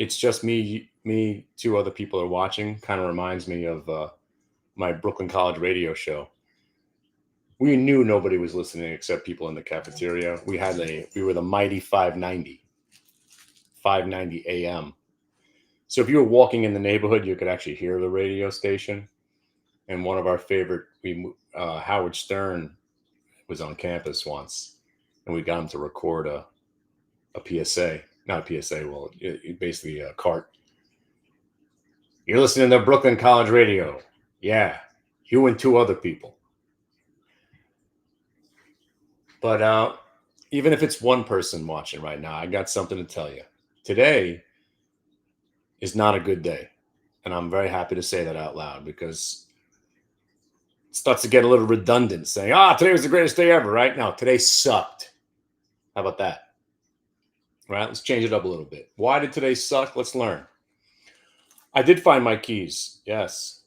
S1: it's just me, 2 other people are watching. Kind of reminds me of my Brooklyn College radio show. We knew nobody was listening except people in the cafeteria. We were the mighty 590 AM. So if you were walking in the neighborhood, you could actually hear the radio station. And one of our favorite, Howard Stern was on campus once, and we got him to record a PSA, not a PSA. Well, basically a cart. You're listening to Brooklyn College Radio. Yeah, you and 2 other people. But even if it's one person watching right now, I got something to tell you. Today is not a good day.
S3: And I'm very happy to say that out loud because it starts to get a little redundant saying, today was the greatest day ever, right? No, today sucked. How about that? All right, let's change it up a little bit. Why did today suck? Let's learn. I did find my keys. Yes.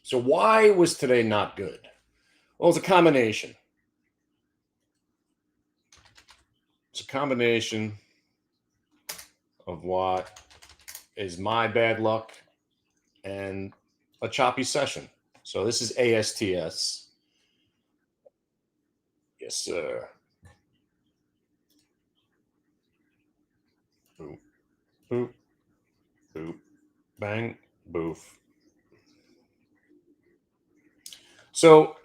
S3: So why was today not good? Well, it's a combination. It's a combination of what is my bad luck and a choppy session. So this is ASTS. Yes, sir. Boop, boop, boop, bang, boof. So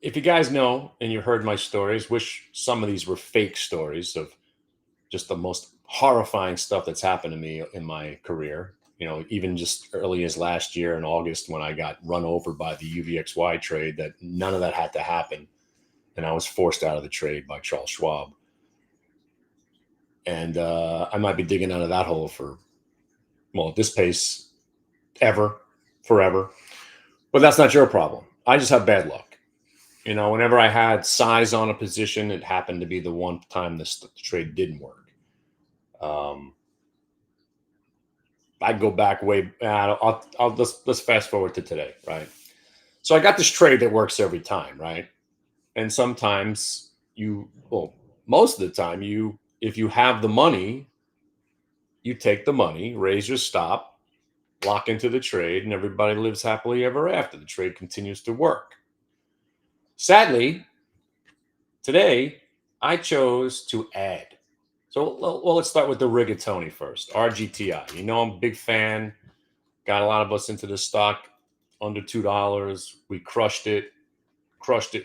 S3: if you guys know and you heard my stories, wish some of these were fake stories of just the most horrifying stuff that's happened to me in my career. You know, even just early as last year in August when I got run over by the UVXY trade, that none of that had to happen. And I was forced out of the trade by Charles Schwab. And I might be digging out of that hole for, well, at this pace, forever. But that's not your problem. I just have bad luck. You know, whenever I had size on a position, it happened to be the one time the trade didn't work. I'd go back way. Let's fast forward to today, right? So I got this trade that works every time, right? And sometimes most of the time, if you have the money, you take the money, raise your stop, lock into the trade, and everybody lives happily ever after. The trade continues to work. Sadly, today I chose to add. So, well, let's start with the rigatoni first. RGTI. You know, I'm a big fan. Got a lot of us into the stock under $2. We crushed it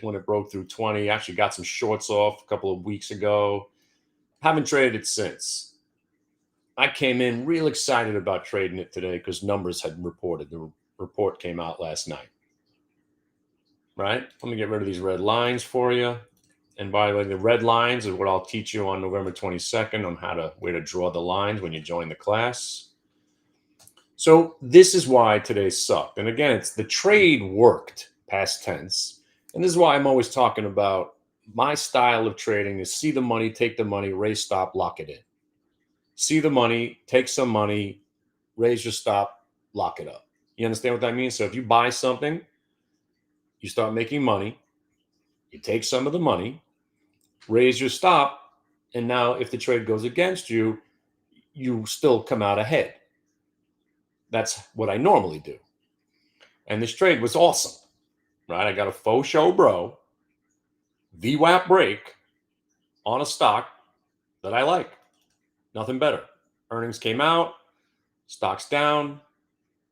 S3: when it broke through 20. Actually got some shorts off a couple of weeks ago. Haven't traded it since. I came in real excited about trading it today because numbers had reported. The report came out last night. Right? Let me get rid of these red lines for you. And by the way, the red lines is what I'll teach you on November 22nd on where to draw the lines when you join the class. So this is why today sucked. And again, it's the trade worked, past tense. And this is why I'm always talking about my style of trading is see the money, take the money, raise stop, lock it in. See the money, take some money, raise your stop, lock it up. You understand what that means? So if you buy something, you start making money, you take some of the money, raise your stop, and now if the trade goes against you, you still come out ahead. That's what I normally do. And this trade was awesome, right? I got a faux show bro, VWAP break on a stock that I like. Nothing better. Earnings came out, stock's down.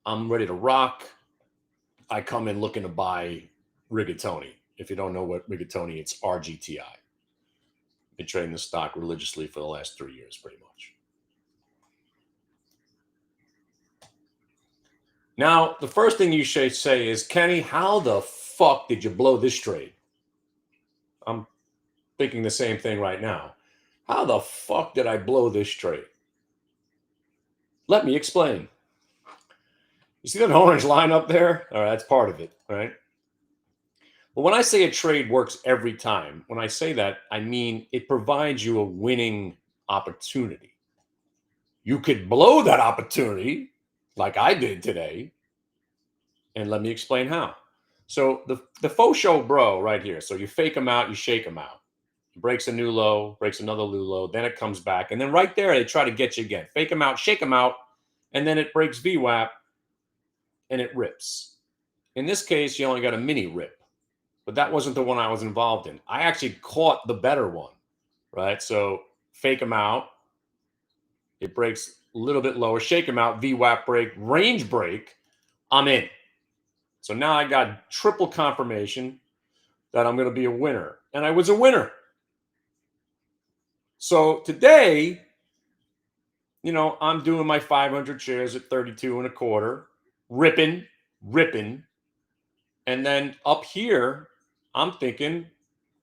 S3: I'm ready to rock. I come in looking to buy rigatoni. If you don't know what rigatoni, it's RGTI. Been trading the stock religiously for the last 3 years, pretty much. Now, the first thing you should say is, Kenny, how the fuck did you blow this trade? I'm thinking the same thing right now. How the fuck did I blow this trade? Let me explain. You see that orange line up there? All right, that's part of it, right? But when I say a trade works every time, when I say that, I mean it provides you a winning opportunity. You could blow that opportunity like I did today. And let me explain how. So the faux show bro right here. So you fake them out, you shake them out. It breaks a new low, breaks another new low. Then it comes back. And then right there, they try to get you again. Fake them out, shake them out. And then it breaks VWAP and it rips. In this case, you only got a mini rip. But that wasn't the one I was involved in. I actually caught the better one, right? So fake them out. It breaks a little bit lower. Shake them out. VWAP break. Range break. I'm in. So now I got triple confirmation that I'm going to be a winner. And I was a winner. So today, you know, I'm doing my 500 shares at 32 and a quarter. Ripping. And then up here, I'm thinking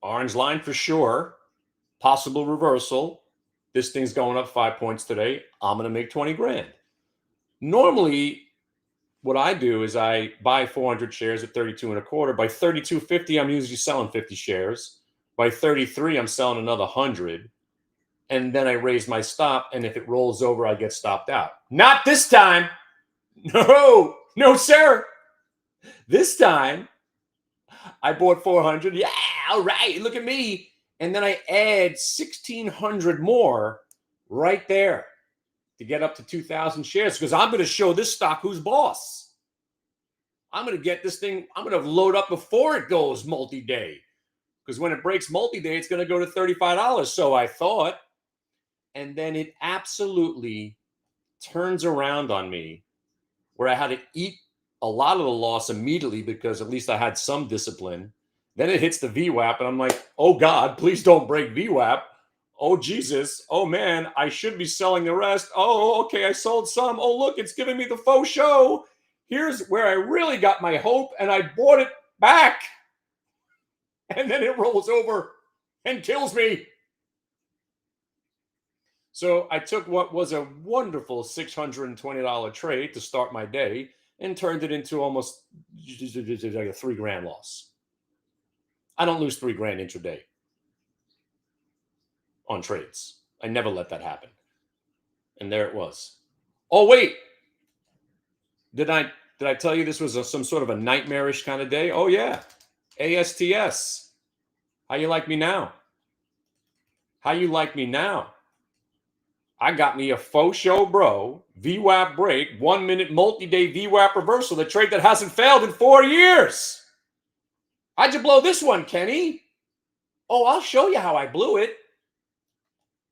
S3: orange line for sure. Possible reversal. this thing's going up 5 points today. I'm going to make 20 grand. Normally, what I do is I buy 400 shares at 32 and a quarter. By 32.50, I'm usually selling 50 shares. By 33, I'm selling another 100. And then I raise my stop. And if it rolls over, I get stopped out. Not this time. No, sir. This time, I bought 400. Yeah, all right. Look at me. And then I add 1,600 more right there to get up to 2,000 shares because I'm going to show this stock who's boss. I'm going to get this thing. I'm going to load up before it goes multi-day because when it breaks multi-day, it's going to go to $35. So I thought. And then it absolutely turns around on me where I had to eat a lot of the loss immediately because at least I had some discipline. Then it hits the VWAP and I'm like, oh God, please don't break VWAP. Oh Jesus. Oh man, I should be selling the rest. Oh, okay, I sold some. Oh, look, it's giving me the faux show. Here's where I really got my hope and I bought it back. And then it rolls over and kills me. So I took what was a wonderful $620 trade to start my day and turned it into almost like a $3,000 loss. I don't lose $3,000 intraday on trades. I never let that happen. And there it was. Oh, wait. Did I tell you this was some sort of a nightmarish kind of day? Oh, yeah. ASTS. How you like me now? How you like me now? I got me a faux show, bro. VWAP break, 1 minute multi-day VWAP reversal, the trade that hasn't failed in 4 years. How'd you blow this one, Kenny? Oh, I'll show you how I blew it.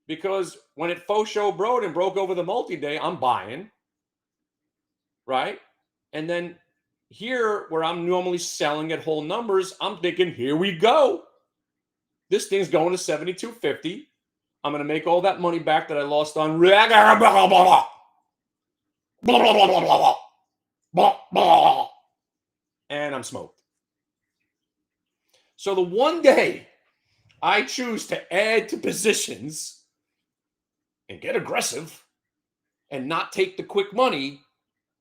S3: Because when it faux show broke and broke over the multi-day, I'm buying. Right? And then here, where I'm normally selling at whole numbers, I'm thinking, here we go. This thing's going to 72.50. I'm going to make all that money back that I lost on. And I'm smoked. So the one day I choose to add to positions and get aggressive and not take the quick money,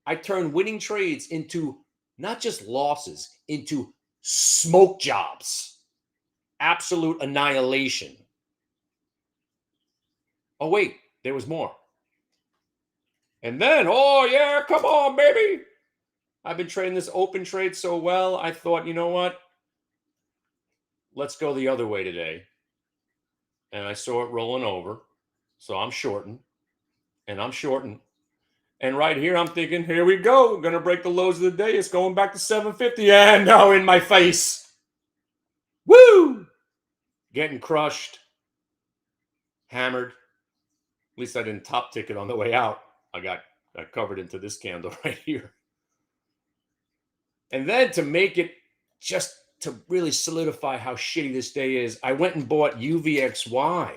S3: I turn winning trades into not just losses, into smoke jobs. Absolute annihilation. Oh, wait, there was more. And then, oh, yeah, come on, baby. I've been trading this open trade so well, I thought, you know what? Let's go the other way today. And I saw it rolling over. So I'm shorting. And I'm shorting. And right here, I'm thinking, here we go. We're going to break the lows of the day. It's going back to 750. And no, in my face. Woo! Getting crushed. Hammered. At least I didn't top ticket on the way out. I got covered into this candle right here. And then to make it just to really solidify how shitty this day is, I went and bought UVXY.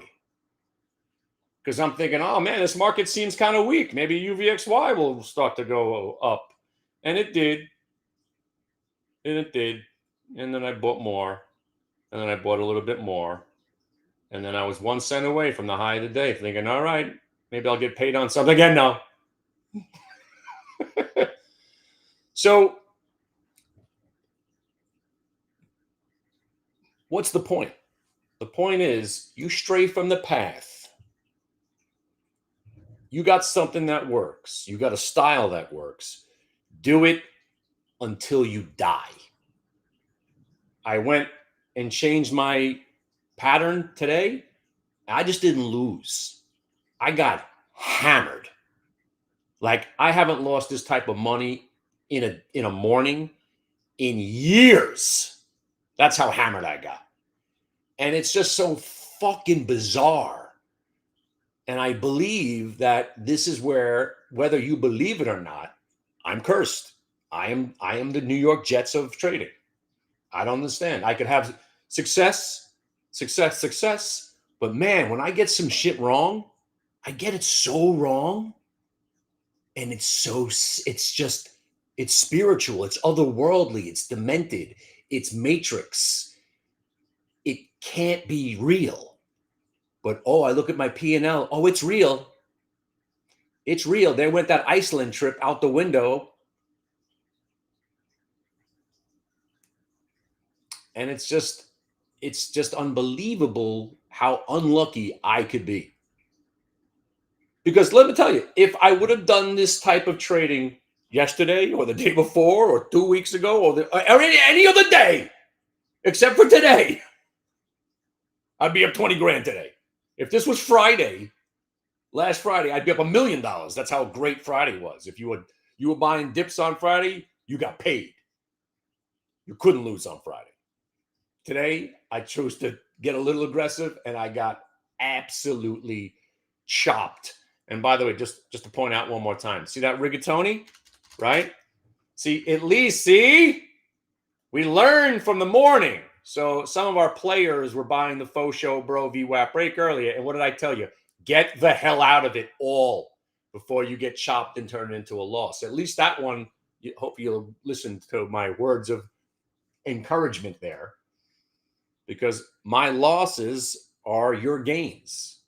S3: Because I'm thinking, oh man, this market seems kind of weak. Maybe UVXY will start to go up. And it did. And it did. And then I bought more. And then I bought a little bit more. And then I was 1 cent away from the high of the day, thinking, all right, maybe I'll get paid on something. Again, no. So, what's the point? The point is, you stray from the path. You got something that works. You got a style that works. Do it until you die. I went and changed my pattern today. I just didn't lose. I got hammered. Like I haven't lost this type of money in a morning in years. That's how hammered I got. And it's just so fucking bizarre. And I believe that this is where, whether you believe it or not, I'm cursed. I am the New York Jets of trading. I don't understand. I could have success, but man, when I get some shit wrong, I get it so wrong. And it's spiritual, it's otherworldly, it's demented, it's matrix. It can't be real. But, oh, I look at my P&L. Oh, it's real. It's real. They went that Iceland trip out the window. And it's just unbelievable how unlucky I could be. Because let me tell you, if I would have done this type of trading yesterday or the day before or 2 weeks ago or any other day, except for today, I'd be up 20 grand today. If this was Friday, last Friday, I'd be up $1 million. That's how great Friday was. If you were buying dips on Friday, you got paid. You couldn't lose on Friday. Today, I chose to get a little aggressive, and I got absolutely chopped. And by the way, just to point out one more time, see that rigatoni, right? See, at least, we learned from the morning. So some of our players were buying the faux show bro VWAP break earlier. And what did I tell you? Get the hell out of it all before you get chopped and turned into a loss. At least that one, hope you'll listen to my words of encouragement there, because my losses are your gains.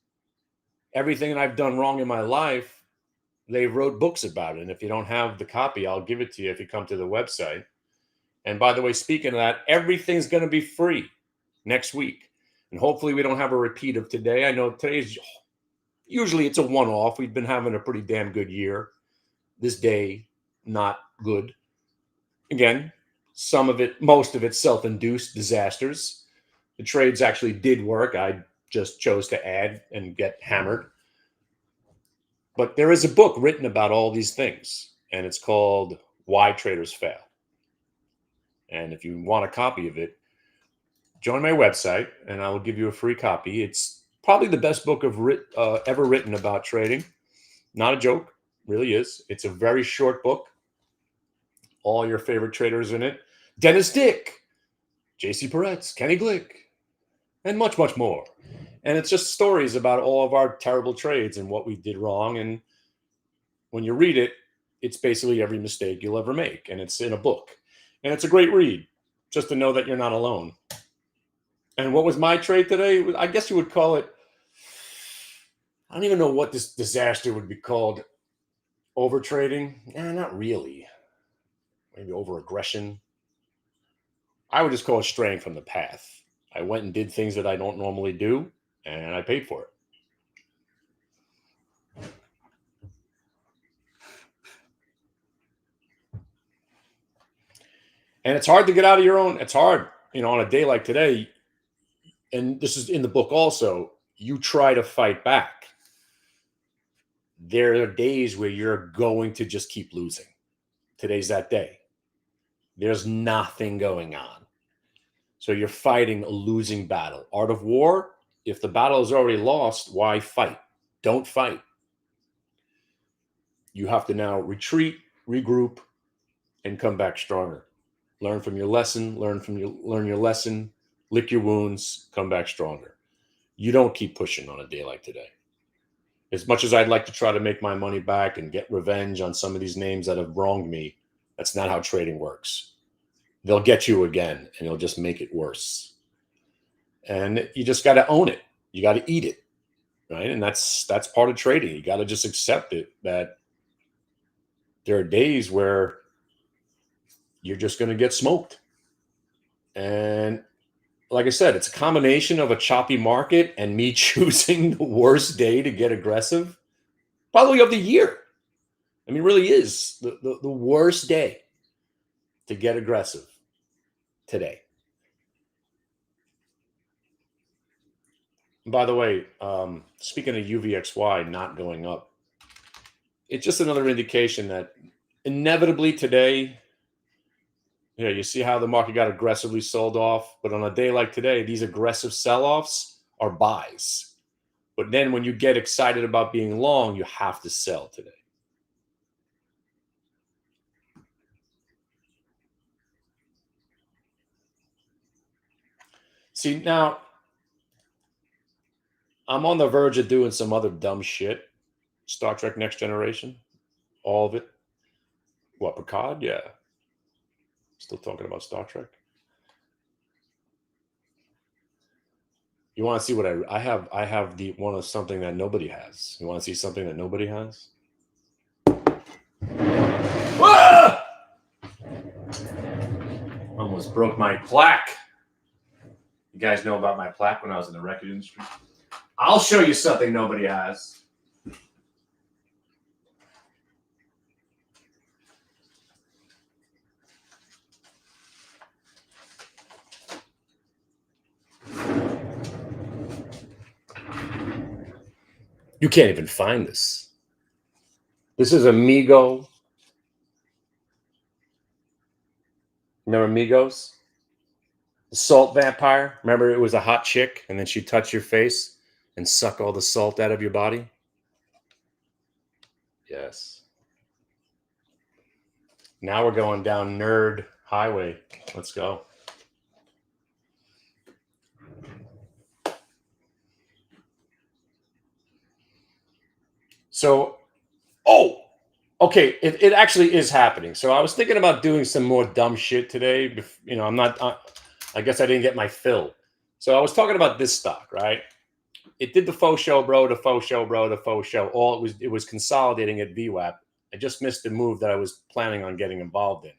S3: Everything that I've done wrong in my life, they wrote books about it. And if you don't have the copy, I'll give it to you if you come to the website. And by the way, speaking of that, everything's going to be free next week. And hopefully we don't have a repeat of today. I know today's usually it's a one-off. We've been having a pretty damn good year. This day, not good. Again, most of it self-induced disasters. The trades actually did work. I just chose to add and get hammered. But there is a book written about all these things, and it's called Why Traders Fail. And if you want a copy of it, join my website, and I will give you a free copy. It's probably the best book ever written about trading. Not a joke, really is. It's a very short book. All your favorite traders in it. Dennis Dick, JC Peretz, Kenny Glick, and much, much more. And it's just stories about all of our terrible trades and what we did wrong. And when you read it, it's basically every mistake you'll ever make. And it's in a book. And it's a great read, just to know that you're not alone. And what was my trade today? I guess you would call it, I don't even know what this disaster would be called. Over trading? Not really. Maybe over aggression. I would just call it straying from the path. I went and did things that I don't normally do, and I paid for it. And it's hard to get out of your own. It's hard, on a day like today. And this is in the book also. You try to fight back. There are days where you're going to just keep losing. Today's that day. There's nothing going on. So you're fighting a losing battle. Art of war, if the battle is already lost, why fight? Don't fight. You have to now retreat, regroup, and come back stronger. Learn from your lesson, learn your lesson, lick your wounds, come back stronger. You don't keep pushing on a day like today. As much as I'd like to try to make my money back and get revenge on some of these names that have wronged me, that's not how trading works. They'll get you again, and they'll just make it worse. And you just got to own it. You got to eat it, right? And that's part of trading. You got to just accept it, that there are days where you're just going to get smoked. And like I said, it's a combination of a choppy market and me choosing the worst day to get aggressive, probably of the year. I mean, it really is the worst day to get aggressive today. And by the way, speaking of UVXY not going up, it's just another indication that inevitably today, you see how the market got aggressively sold off. But on a day like today, these aggressive sell-offs are buys. But then when you get excited about being long, you have to sell today. See, now I'm on the verge of doing some other dumb shit. Star Trek Next Generation. All of it. What, Picard? Yeah. Still talking about Star Trek. You want to see what I have? I have the one of something that nobody has. You want to see something that nobody has? Ah! Almost broke my plaque. You guys know about my plaque when I was in the record industry. I'll show you something nobody has. You can't even find this. This is Amigo. Remember Amigos? The salt vampire. Remember it was a hot chick and then she'd touch your face and suck all the salt out of your body? Yes. Now we're going down Nerd Highway. Let's go. So, okay, it actually is happening. So I was thinking about doing some more dumb shit today. You know, I guess I didn't get my fill. So I was talking about this stock, right? It did the faux show, bro, the faux show, bro, the faux show. It was consolidating at VWAP. I just missed the move that I was planning on getting involved in.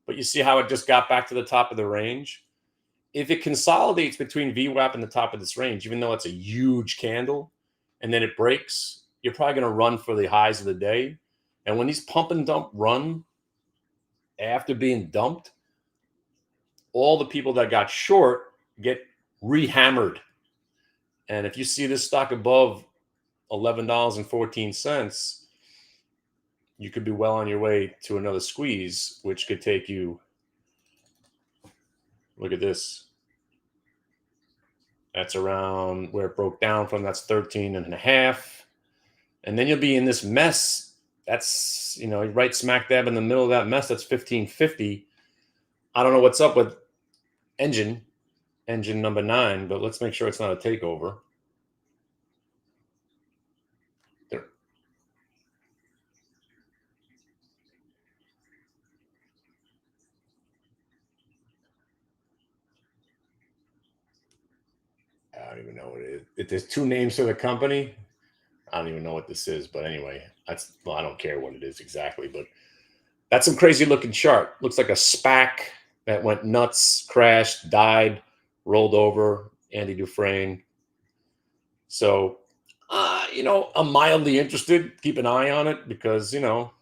S3: But you see how it just got back to the top of the range? If it consolidates between VWAP and the top of this range, even though it's a huge candle, and then it breaks, you're probably going to run for the highs of the day. And when these pump and dump run after being dumped, all the people that got short get rehammered. And if you see this stock above $11.14, you could be well on your way to another squeeze, which could take you, look at this. That's around where it broke down from. That's 13.5. And then you'll be in this mess. That's, you know, right smack dab in the middle of that mess. That's 1550. I don't know what's up with engine number 9, but let's make sure it's not a takeover. There. I don't even know what it is. There's 2 names to the company. I don't even know what this is, but anyway, I don't care what it is exactly, but that's some crazy looking chart. Looks like a SPAC that went nuts, crashed, died, rolled over. Andy Dufresne. So, you know, I'm mildly interested. Keep an eye on it because, you know,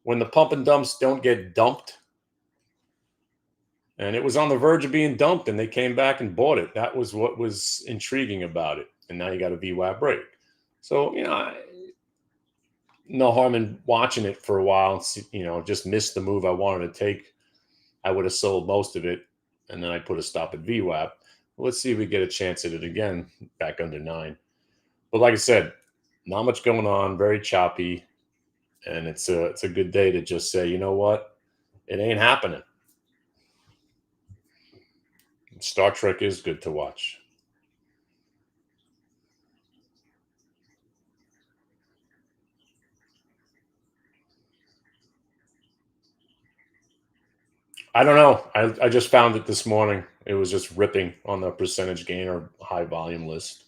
S3: when the pump and dumps don't get dumped, and it was on the verge of being dumped and they came back and bought it. That was what was intriguing about it. And now you got a VWAP break. So, you know, no harm in watching it for a while. You know, just missed the move I wanted to take. I would have sold most of it, and then I put a stop at VWAP. Let's see if we get a chance at it again, back under 9. But like I said, not much going on, very choppy, and it's a good day to just say, you know what, it ain't happening. Star Trek is good to watch. I don't know. I just found it this morning. It was just ripping on the percentage gain or high volume list.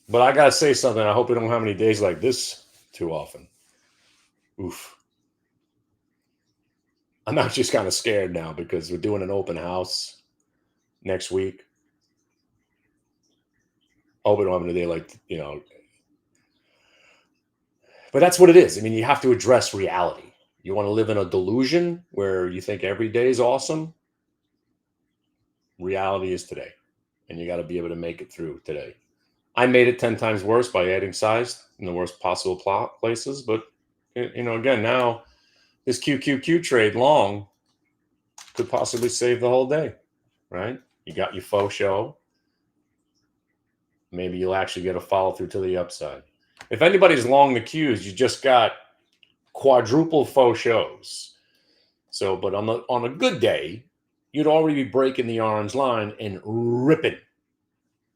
S3: But I got to say something. I hope we don't have any days like this too often. Oof. I'm actually just kind of scared now because we're doing an open house next week. I hope we don't have a day like, you know. But that's what it is. I mean, you have to address reality. You want to live in a delusion where you think every day is awesome. Reality is today. And you got to be able to make it through today. I made it 10 times worse by adding size in the worst possible places. But, you know, again, now this QQQ trade long could possibly save the whole day, right? You got your faux show. Maybe you'll actually get a follow through to the upside. If anybody's long the Qs, you just got quadruple faux shows. So, but on a good day, you'd already be breaking the orange line and ripping.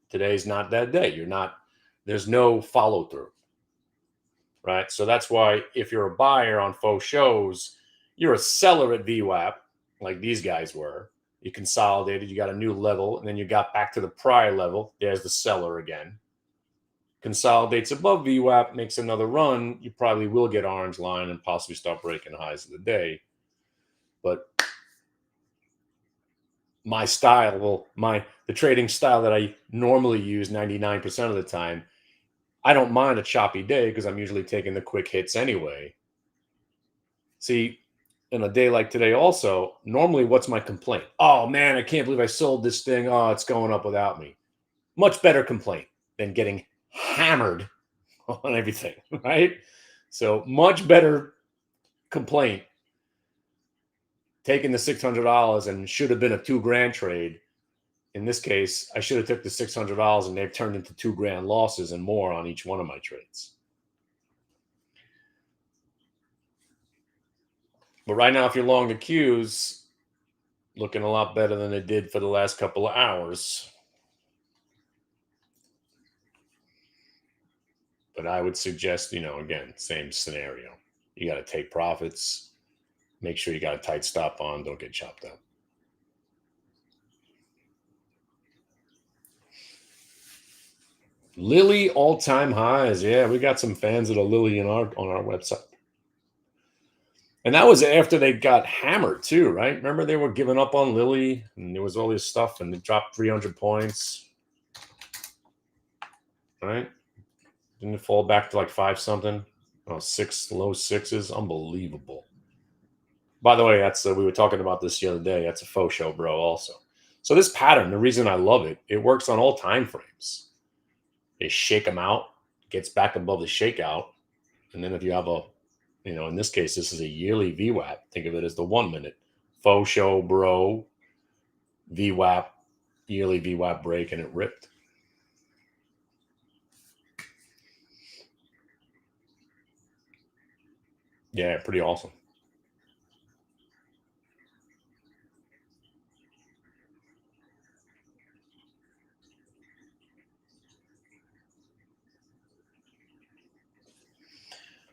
S3: Today's not that day. There's no follow through. right? So that's why if you're a buyer on faux shows, you're a seller at VWAP, like these guys were. You consolidated, you got a new level, and then you got back to the prior level. There's the seller again. Consolidates above VWAP, makes another run. You probably will get orange line and possibly start breaking highs of the day. But my style, the trading style that I normally use 99% of the time, I don't mind a choppy day because I'm usually taking the quick hits anyway. See, in a day like today also, normally what's my complaint? Oh man, I can't believe I sold this thing. Oh, it's going up without me. Much better complaint than getting hammered on everything, right? So much better complaint taking the $600 and should have been a $2,000 trade. In this case, I should have took the $600 and they've turned into $2,000 losses and more on each one of my trades. But right now, if you're long the Qs, looking a lot better than it did for the last couple of hours. But I would suggest, again, same scenario. You got to take profits. Make sure you got a tight stop on. Don't get chopped up. Lilly all-time highs. Yeah, we got some fans of the Lilly on our website. And that was after they got hammered too, right? Remember they were giving up on Lilly and there was all this stuff and they dropped 300 points. Right? Didn't it fall back to like 5 something? Oh, 6, low 6s. Unbelievable. By the way, we were talking about this the other day. That's a faux show, bro, also. So this pattern, the reason I love it, it works on all time frames. They shake them out, gets back above the shakeout. And then if you have in this case, this is a yearly VWAP. Think of it as the 1 minute. Faux show, bro, VWAP, yearly VWAP break, and it ripped. Yeah, pretty awesome.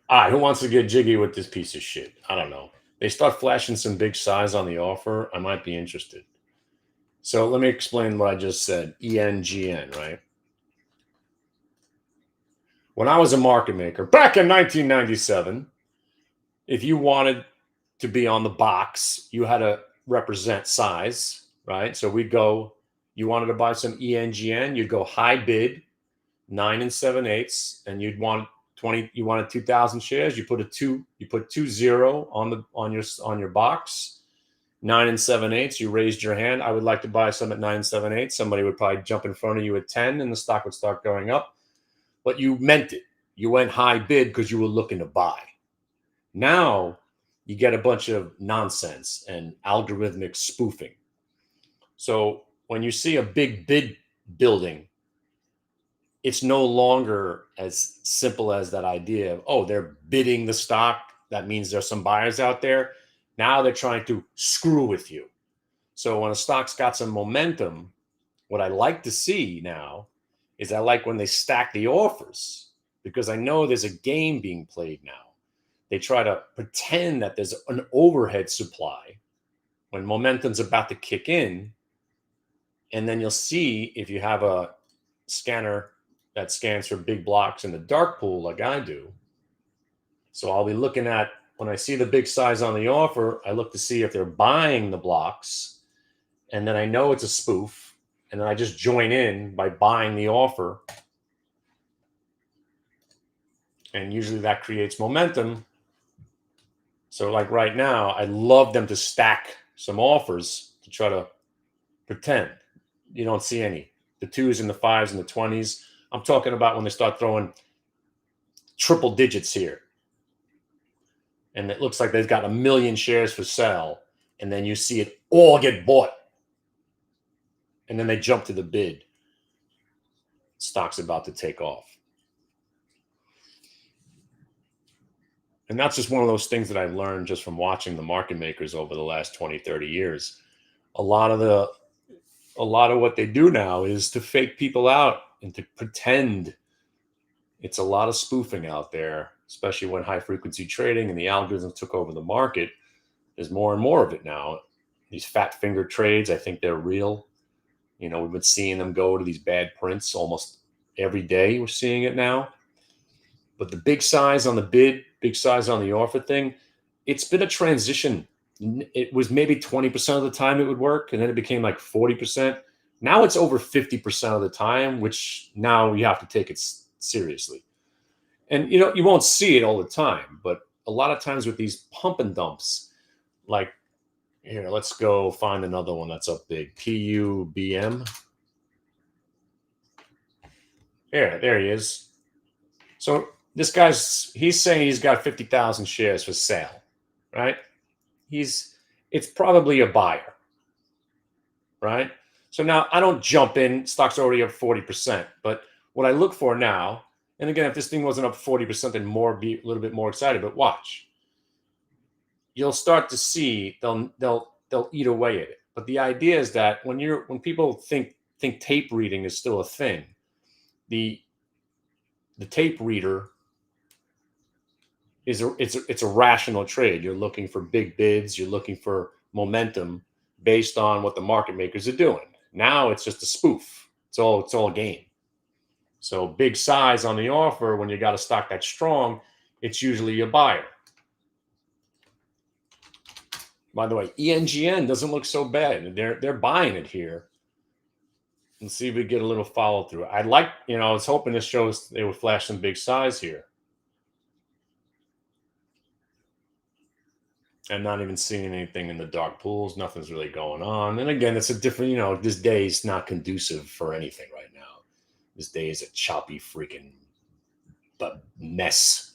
S3: All right, who wants to get jiggy with this piece of shit? I don't know. They start flashing some big size on the offer. I might be interested. So let me explain what I just said. ENGN, right? When I was a market maker back in 1997, if you wanted to be on the box, you had to represent size, right? So we'd go, you wanted to buy some ENGN, you'd go high bid, 9 7/8, and you'd want 20. You wanted 2,000 shares. You put 20 on your box. 9 7/8. You raised your hand. I would like to buy some at 9 7/8. Somebody would probably jump in front of you at 10, and the stock would start going up. But you meant it. You went high bid because you were looking to buy. Now you get a bunch of nonsense and algorithmic spoofing. So when you see a big bid building, it's no longer as simple as that idea of, oh, they're bidding the stock. That means there's some buyers out there. Now they're trying to screw with you. So when a stock's got some momentum, what I like to see now is I like when they stack the offers because I know there's a game being played now. They try to pretend that there's an overhead supply when momentum's about to kick in. And then you'll see if you have a scanner that scans for big blocks in the dark pool like I do. So I'll be looking at, when I see the big size on the offer, I look to see if they're buying the blocks. And then I know it's a spoof. And then I just join in by buying the offer. And usually that creates momentum. So like right now, I'd love them to stack some offers to try to pretend. You don't see any. The 2s and the 5s and the 20s. I'm talking about when they start throwing triple digits here. And it looks like they've got 1 million shares for sale. And then you see it all get bought. And then they jump to the bid. Stock's about to take off. And that's just one of those things that I've learned just from watching the market makers over the last 20, 30 years. A lot of what they do now is to fake people out and to pretend. It's a lot of spoofing out there. especially when high frequency trading and the algorithms took over the market. There's more and more of it now. These fat finger trades, I think they're real. You know, we've been seeing them go to these bad prints almost every day. We're seeing it now. But the big size on the bid, big size on the offer thing, it's been a transition. It was maybe 20% of the time it would work, and then it became like 40%. Now it's over 50% of the time, which now you have to take it seriously. And, you know, you won't see it all the time, but a lot of times with these pump and dumps, like, here, let's go find another one that's up big. PUBM. There he is. So this he's saying he's got 50,000 shares for sale, right? It's probably a buyer, right? So now I don't jump in. Stock's already up 40%. But what I look for now, and again, if this thing wasn't up 40%, then be a little bit more excited. But watch, you'll start to see they'll eat away at it. But the idea is that when people think tape reading is still a thing, the tape reader it's a rational trade. You're looking for big bids. You're looking for momentum based on what the market makers are doing. Now it's just a spoof. It's all a game. So big size on the offer when you got a stock that's strong, it's usually a buyer. By the way, ENGN doesn't look so bad. They're buying it here. Let's see if we get a little follow through. I was hoping this shows they would flash some big size here. I'm not even seeing anything in the dark pools. Nothing's really going on. And again, it's a different, this day is not conducive for anything right now. This day is a choppy freaking mess.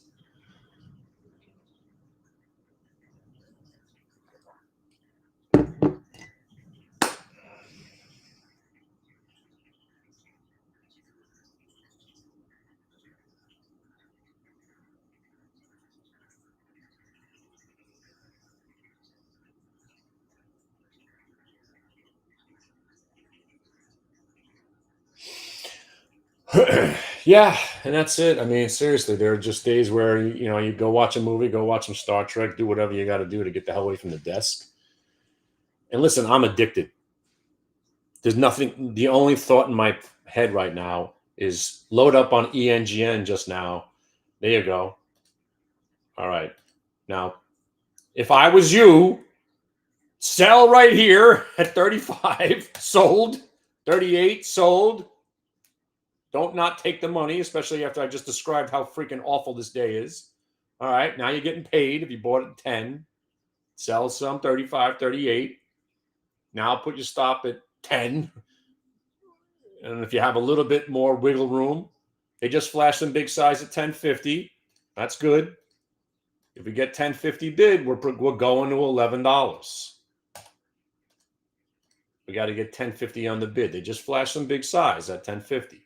S3: Yeah, and that's it. I mean, seriously, there are just days where you go watch a movie, go watch some Star Trek, do whatever you got to do to get the hell away from the desk. And listen, I'm addicted. There's nothing. The only thought in my head right now is load up on ENGN just now. There you go. All right. Now, if I was you, sell right here at 35, sold, 38, sold. Don't not take the money, especially after I just described how freaking awful this day is. All right, now you're getting paid if you bought it at 10. Sell some 35, 38. Now put your stop at 10. And if you have a little bit more wiggle room, they just flashed some big size at 10.50. That's good. If we get 10.50 bid, we're going to $11. We got to get 10.50 on the bid. They just flashed some big size at 10.50.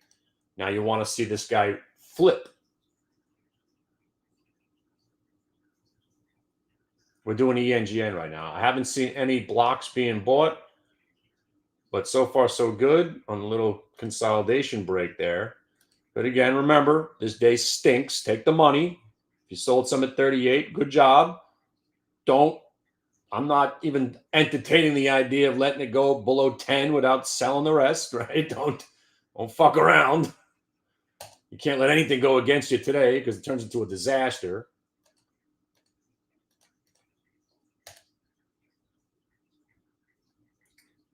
S3: Now you want to see this guy flip. We're doing ENGN right now. I haven't seen any blocks being bought, but so far so good on the little consolidation break there. But again, remember, this day stinks. Take the money. If you sold some at 38, good job. I'm not even entertaining the idea of letting it go below 10 without selling the rest, right? Don't fuck around. You can't let anything go against you today because it turns into a disaster.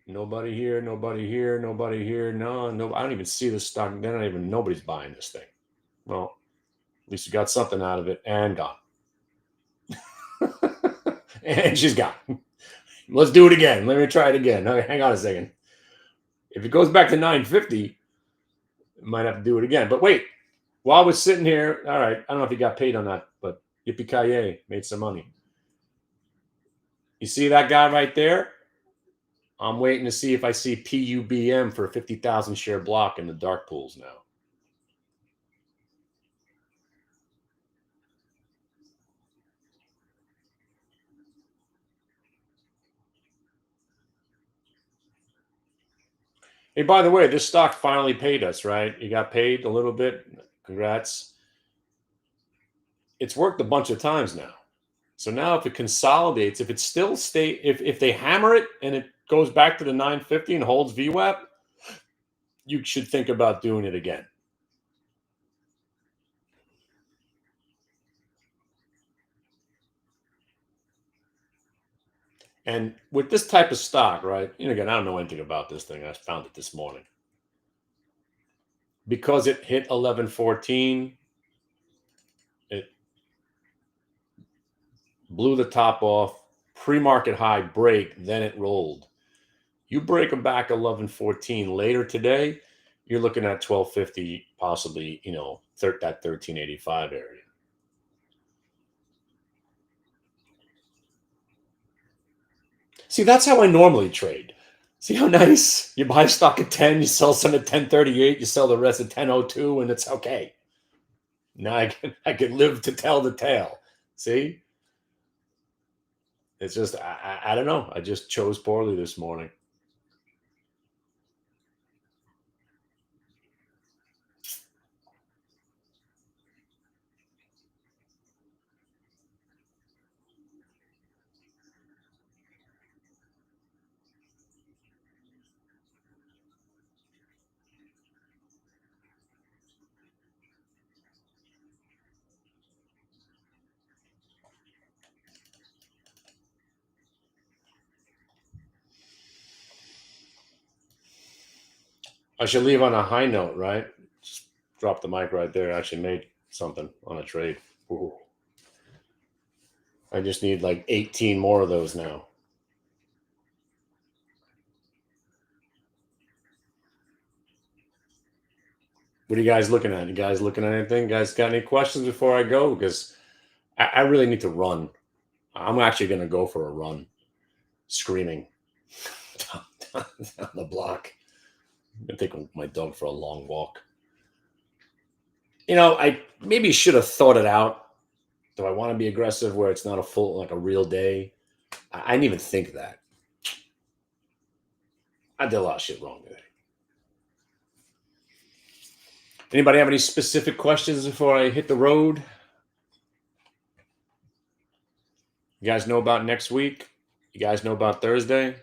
S3: Nobody here, nobody here, nobody here. No, I don't even see this stock. Nobody's buying this thing. Well, at least you got something out of it and gone. And she's gone. Let's do it again. Let me try it again. Hang on a second. If it goes back to 950, might have to do it again. But wait, while we're sitting here, all right, I don't know if you got paid on that, but yippee-ki-yay, made some money. You see that guy right there? I'm waiting to see if I see PUBM for a 50,000 share block in the dark pools now. Hey, by the way, this stock finally paid us, right? You got paid a little bit. Congrats. it's worked a bunch of times now. So now if it consolidates, if it still if they hammer it and it goes back to the 950 and holds VWAP, you should think about doing it again. And with this type of stock, right? Again, I don't know anything about this thing. I found it this morning. Because it hit 1114, it blew the top off, pre-market high break, then it rolled. You break them back 1114 later today, you're looking at 1250, possibly, that 1385 area. See, that's how I normally trade. See how nice? You buy stock at 10, you sell some at 1038, you sell the rest at 1002, and it's okay. Now I can live to tell the tale. See? It's just, I don't know. I just chose poorly this morning. I should leave on a high note, right? Just drop the mic right there. I actually made something on a trade. Ooh. I just need like 18 more of those now. What are you guys looking at? You guys looking at anything? You guys got any questions before I go? Because I really need to run. I'm actually going to go for a run, screaming down the block. I'm going to take my dog for a long walk. I maybe should have thought it out. Do I want to be aggressive where it's not a full, like a real day? I didn't even think of that. I did a lot of shit wrong today. Anybody have any specific questions before I hit the road? You guys know about next week? You guys know about Thursday?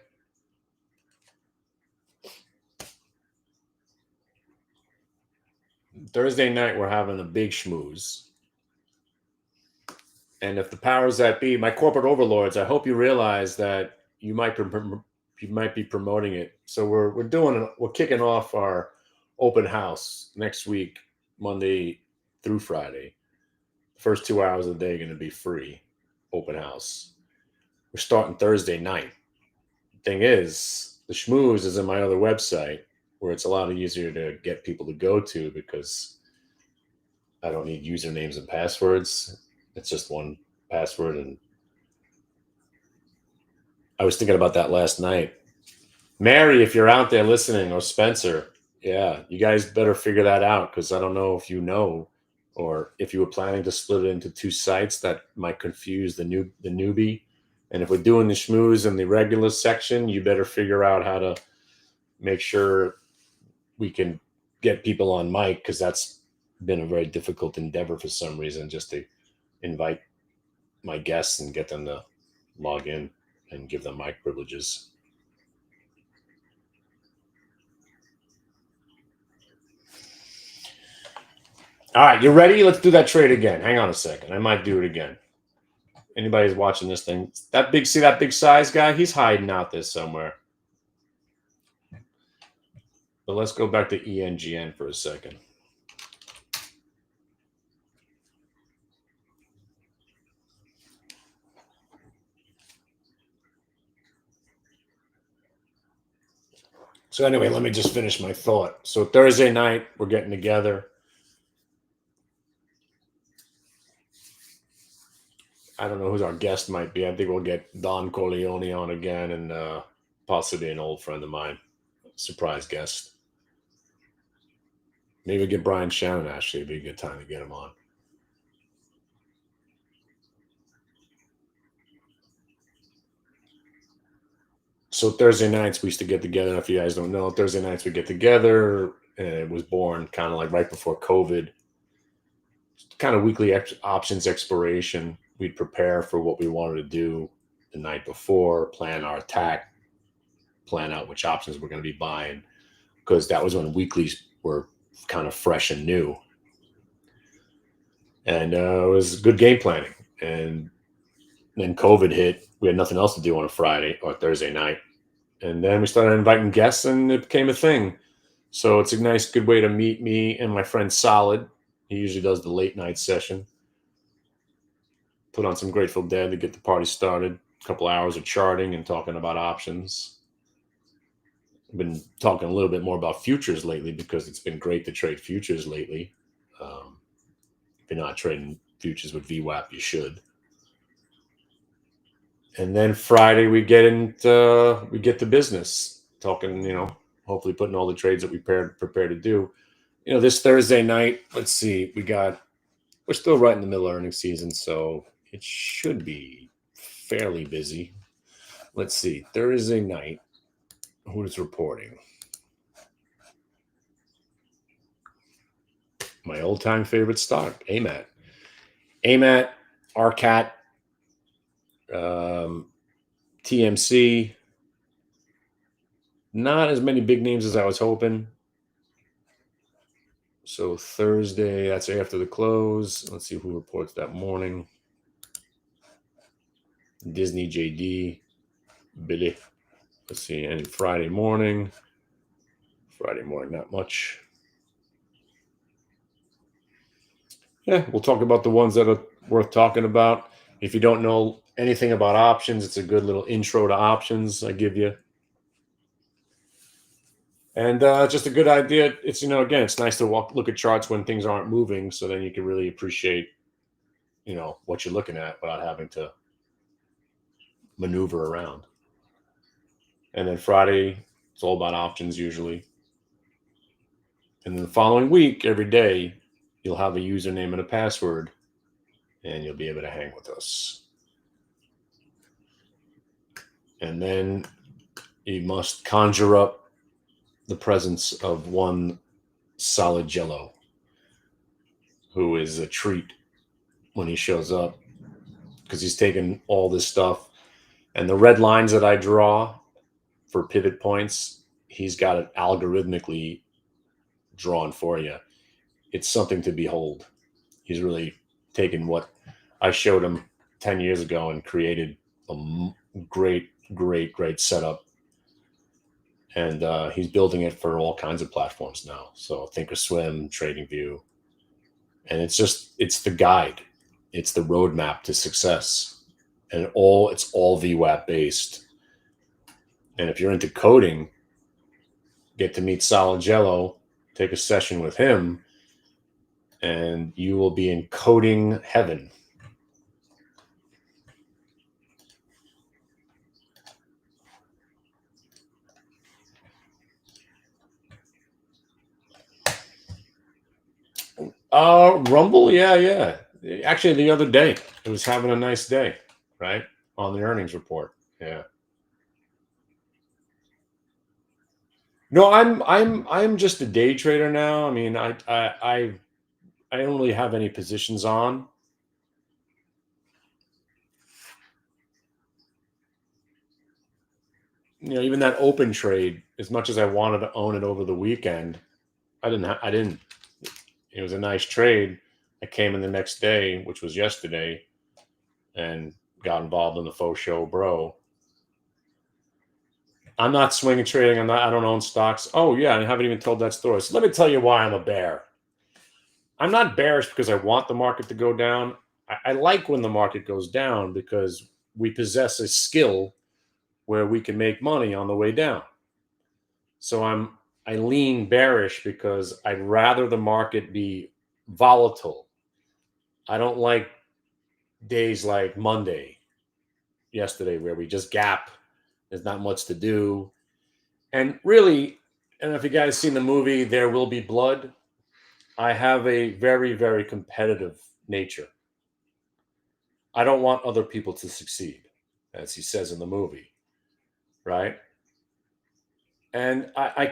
S3: Thursday night, we're having a big schmooze. And if the powers that be, my corporate overlords, I hope you realize that you might be promoting it. So we're kicking off our open house next week, Monday through Friday. The first 2 hours of the day are going to be free open house. We're starting Thursday night. The thing is, the schmooze is in my other website where it's a lot easier to get people to go to because I don't need usernames and passwords. It's just one password. And I was thinking about that last night. Mary, if you're out there listening, or Spencer, yeah, you guys better figure that out because I don't know if you know or if you were planning to split it into two sites that might confuse the newbie. And if we're doing the schmooze in the regular section, you better figure out how to make sure we can get people on mic because that's been a very difficult endeavor for some reason, just to invite my guests and get them to log in and give them mic privileges. All right, you ready? Let's do that trade again. Hang on a second. I might do it again. Anybody's watching this thing, see that big size guy? He's hiding out there somewhere. But let's go back to ENGN for a second. So anyway, let me just finish my thought. So Thursday night, we're getting together. I don't know who our guest might be. I think we'll get Don Corleone on again and possibly an old friend of mine. Surprise guest. Maybe get Brian Shannon, actually. It'd be a good time to get him on. So Thursday nights, we used to get together. If you guys don't know, Thursday nights we get together. And it was born kind of like right before COVID. kind of weekly options exploration. We'd prepare for what we wanted to do the night before, plan our attack, plan out which options we're going to be buying, because that was when weeklies were kind of fresh and new. And it was good game planning. And then COVID hit. We had nothing else to do on a Friday or Thursday night. And then we started inviting guests, and it became a thing. So it's a nice, good way to meet me and my friend Solid. He usually does the late night session. Put on some Grateful Dead to get the party started. A couple hours of charting and talking about options. I've been talking a little bit more about futures lately because it's been great to trade futures lately. If you're not trading futures with VWAP, you should. And then Friday we get to business, talking, hopefully putting all the trades that we prepare to do. This Thursday night, let's see, we're still right in the middle of earnings season, so it should be fairly busy. Let's see, Thursday night, who is reporting? My old-time favorite stock, AMAT. AMAT, RCAT, TMC. Not as many big names as I was hoping. So Thursday, that's after the close. Let's see who reports that morning. Disney, JD, Billy. Let's see, and Friday morning. Friday morning, not much. Yeah, we'll talk about the ones that are worth talking about. If you don't know anything about options, it's a good little intro to options I give you. And just a good idea. It's, again, it's nice to look at charts when things aren't moving, so then you can really appreciate, what you're looking at without having to maneuver around. And then Friday, it's all about options usually. And then the following week, every day, you'll have a username and a password, and you'll be able to hang with us. And then you must conjure up the presence of one Solid Jello, who is a treat when he shows up, because he's taken all this stuff. And the red lines that I draw for pivot points, he's got it algorithmically drawn for you. It's something to behold. He's really taken what I showed him 10 years ago and created a great setup. And he's building it for all kinds of platforms now. So Thinkorswim, TradingView. And it's the guide. It's the roadmap to success. And it's all VWAP based. And if you're into coding, get to meet Solid Jello, take a session with him, and you will be in coding heaven. Rumble, yeah. Actually, the other day, it was having a nice day, right? On the earnings report. Yeah. No, I'm just a day trader now. I mean, I don't really have any positions on. Even that open trade, as much as I wanted to own it over the weekend, I didn't. It was a nice trade. I came in the next day, which was yesterday, and got involved in the faux show, bro. I'm not swinging trading. I don't own stocks. Oh yeah, I haven't even told that story. So let me tell you why I'm a bear. I'm not bearish because I want the market to go down. I like when the market goes down because we possess a skill where we can make money on the way down. So I lean bearish because I'd rather the market be volatile. I don't like days like Monday, yesterday, where we just gap. There's not much to do. And really, I don't know if you guys seen the movie There Will Be Blood. I have a very, very competitive nature. I don't want other people to succeed, as he says in the movie, right? And I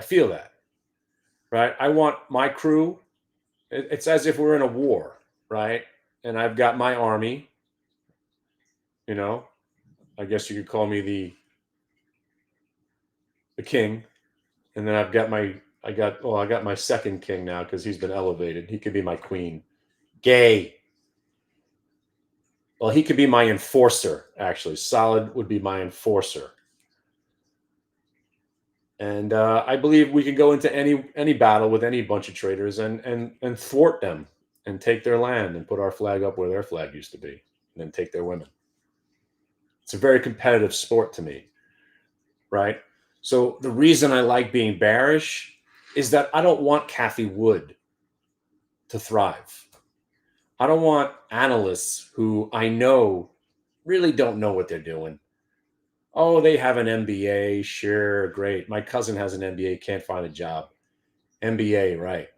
S3: feel that, right? I want my crew It's as if we're in a war, right? And I've got my army, you know, I guess you could call me the king. And then I got my second king now because he's been elevated. He could be my queen. Gay. Well, he could be my enforcer, actually. Solid would be my enforcer. And I believe we can go into any battle with any bunch of traders and thwart them and take their land and put our flag up where their flag used to be, and then take their women. It's a very competitive sport to me, right? So the reason I like being bearish is that I don't want Cathie Wood to thrive. I don't want analysts who I know really don't know what they're doing. Oh, they have an MBA. Sure, great. My cousin has an MBA, can't find a job. MBA, right.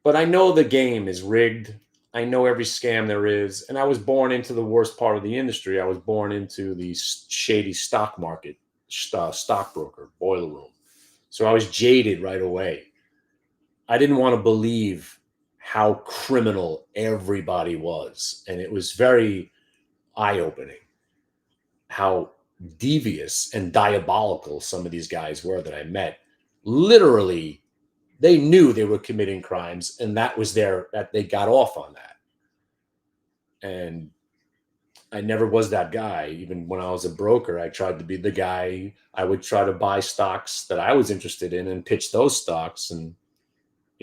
S3: But I know the game is rigged. I know every scam there is. And I was born into the worst part of the industry. I was born into the shady stock market, stockbroker, boiler room. So I was jaded right away. I didn't want to believe how criminal everybody was. And it was very eye-opening how devious and diabolical some of these guys were that I met. Literally, they knew they were committing crimes, and that they got off on that. And I never was that guy. Even when I was a broker, I tried to be the guy. I would try to buy stocks that I was interested in and pitch those stocks. And,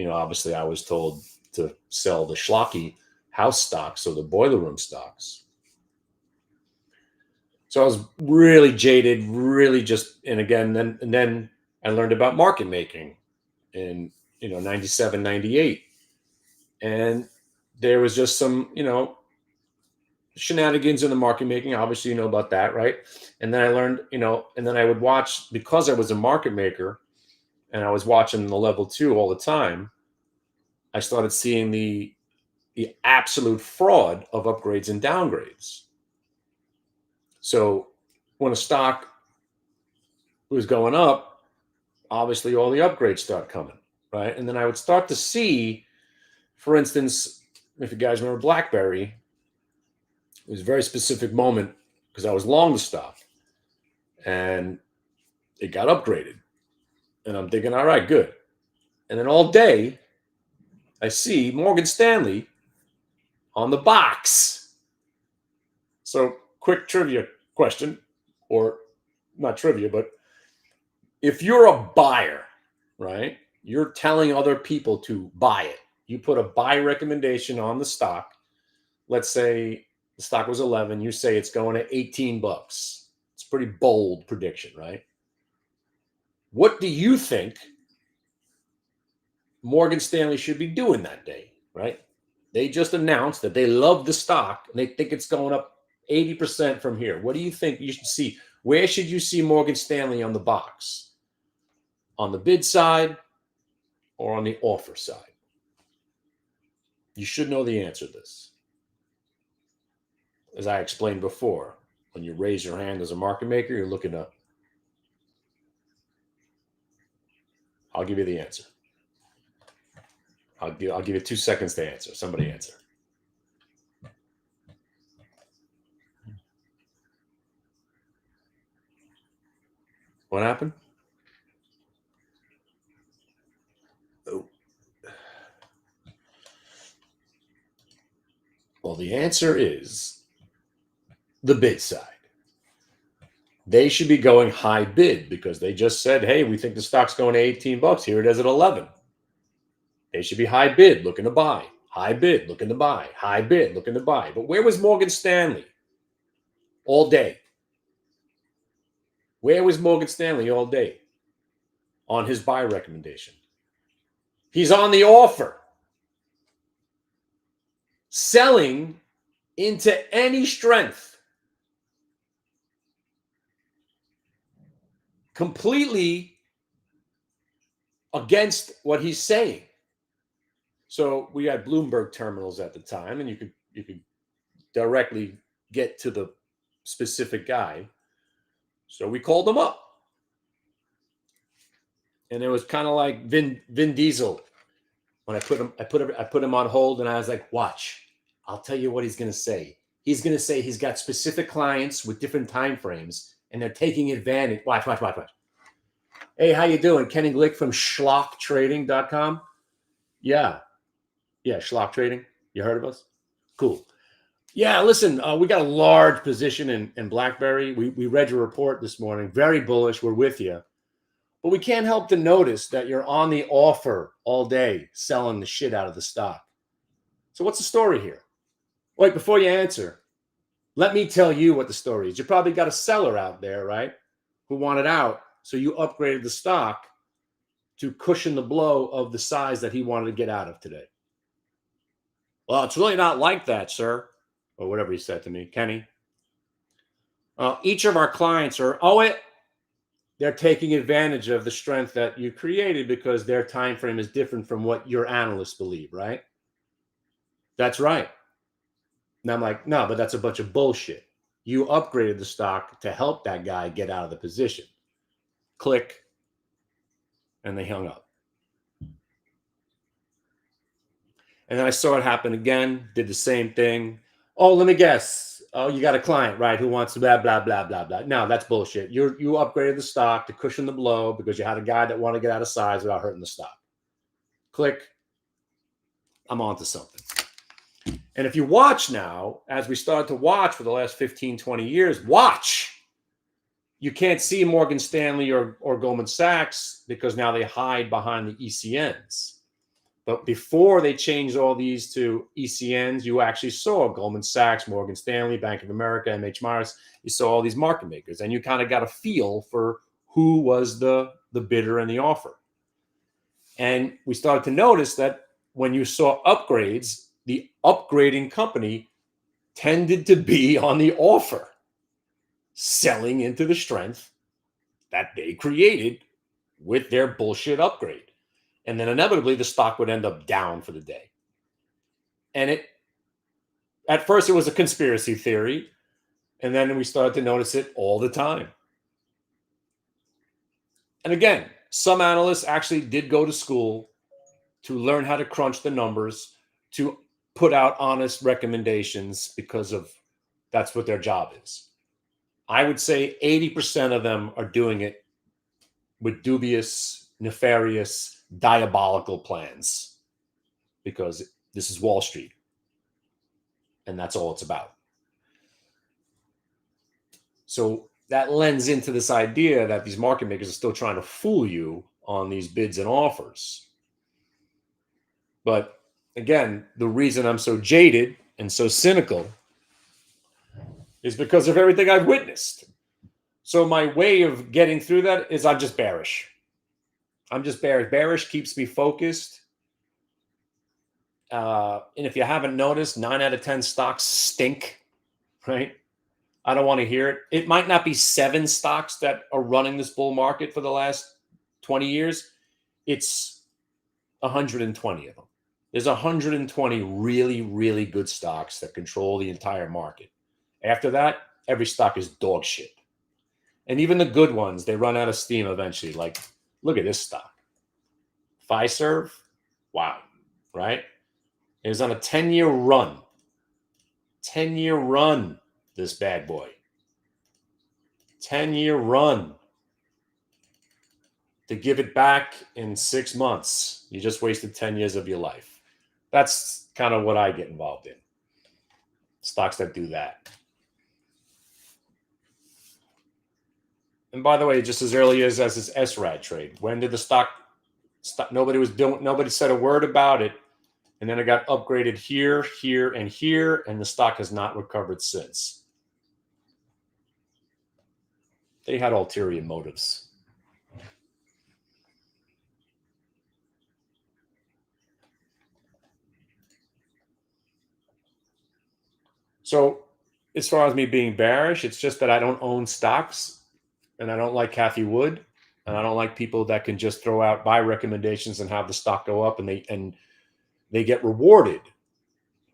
S3: obviously I was told to sell the schlocky house stocks or the boiler room stocks. So I was really jaded, really then I learned about market making in, 97, 98. And there was just some, shenanigans in the market making. Obviously, you know about that, right? And then I learned, and then I would watch, because I was a market maker and I was watching the level 2 all the time, I started seeing the absolute fraud of upgrades and downgrades. So when a stock was going up, obviously all the upgrades start coming, right? And then I would start to see, for instance, if you guys remember BlackBerry, it was a very specific moment because I was long the stock and it got upgraded. And I'm thinking, all right, good. And then all day, I see Morgan Stanley on the box. So, quick trivia question, or not trivia, but if you're a buyer, right, you're telling other people to buy it. You put a buy recommendation on the stock. Let's say the stock was 11. You say it's going to $18. It's a pretty bold prediction, right? What do you think Morgan Stanley should be doing that day, right? They just announced that they love the stock and they think it's going up 80% from here. What do you think you should see? Where should you see Morgan Stanley on the box? On the bid side or on the offer side? You should know the answer to this. As I explained before, when you raise your hand as a market maker, you're looking up. I'll give you the answer. I'll give you 2 seconds to answer. Somebody answer. What happened? Oh. Well, the answer is the bid side. They should be going high bid because they just said, hey, we think the stock's going to $18. Here it is at 11. They should be high bid, looking to buy. High bid, looking to buy. High bid, looking to buy. But where was Morgan Stanley all day? Where was Morgan Stanley all day on his buy recommendation? He's on the offer. Selling into any strength. Completely against what he's saying. So we had Bloomberg terminals at the time, and you could directly get to the specific guy. So we called him up. And it was kind of like Vin Diesel when I put him on hold, and I was like, watch, I'll tell you what he's going to say. He's going to say he's got specific clients with different time frames, and they're taking advantage. Watch. Hey, how you doing? Kenny Glick from schlocktrading.com. Yeah, Schlock Trading. You heard of us? Cool. Yeah, listen, we got a large position in BlackBerry. We read your report this morning. Very bullish. We're with you. But we can't help to notice that you're on the offer all day, selling the shit out of the stock. So what's the story here? Wait, before you answer, let me tell you what the story is. You probably got a seller out there, right, who wanted out. So you upgraded the stock to cushion the blow of the size that he wanted to get out of today. Well, it's really not like that, sir, or whatever he said to me, Kenny. Each of our clients they're taking advantage of the strength that you created because their time frame is different from what your analysts believe, right? That's right. And I'm like, no, but that's a bunch of bullshit. You upgraded the stock to help that guy get out of the position. Click. And they hung up. And then I saw it happen again, did the same thing. Oh, let me guess. Oh, you got a client, right, who wants to blah, blah, blah, blah, blah. No, that's bullshit. You upgraded the stock to cushion the blow because you had a guy that wanted to get out of size without hurting the stock. Click. I'm on to something. And if you watch now, as we started to watch for the last 15, 20 years, watch. You can't see Morgan Stanley or Goldman Sachs because now they hide behind the ECNs. But before they changed all these to ECNs, you actually saw Goldman Sachs, Morgan Stanley, Bank of America, MH Myers. You saw all these market makers, and you kind of got a feel for who was the bidder and the offer. And we started to notice that when you saw upgrades, the upgrading company tended to be on the offer, selling into the strength that they created with their bullshit upgrade. And then inevitably the stock would end up down for the day. And at first it was a conspiracy theory. And then we started to notice it all the time. And again, some analysts actually did go to school to learn how to crunch the numbers, to put out honest recommendations because of that's what their job is. I would say 80% of them are doing it with dubious, nefarious, diabolical plans because this is Wall Street and that's all it's about. So that lends into this idea that these market makers are still trying to fool you on these bids and offers. But again, the reason I'm so jaded and so cynical is because of everything I've witnessed. So my way of getting through that is I'm just bearish. Bearish keeps me focused. And if you haven't noticed, 9 out of 10 stocks stink, right? I don't want to hear it. It might not be 7 stocks that are running this bull market for the last 20 years. It's 120 of them. There's 120 really, really good stocks that control the entire market. After that, every stock is dog shit. And even the good ones, they run out of steam eventually. Like, look at this stock. Fiserv, wow, right? It was on a 10-year run. 10-year run, this bad boy. 10-year run. To give it back in 6 months, you just wasted 10 years of your life. That's kind of what I get involved in. Stocks that do that. And by the way, just as early as this SRAD trade, when did the stock stop? Nobody said a word about it. And then it got upgraded here, here, and here, and the stock has not recovered since. They had ulterior motives. So as far as me being bearish, it's just that I don't own stocks, and I don't like Cathie Wood, and I don't like people that can just throw out buy recommendations and have the stock go up, and they get rewarded,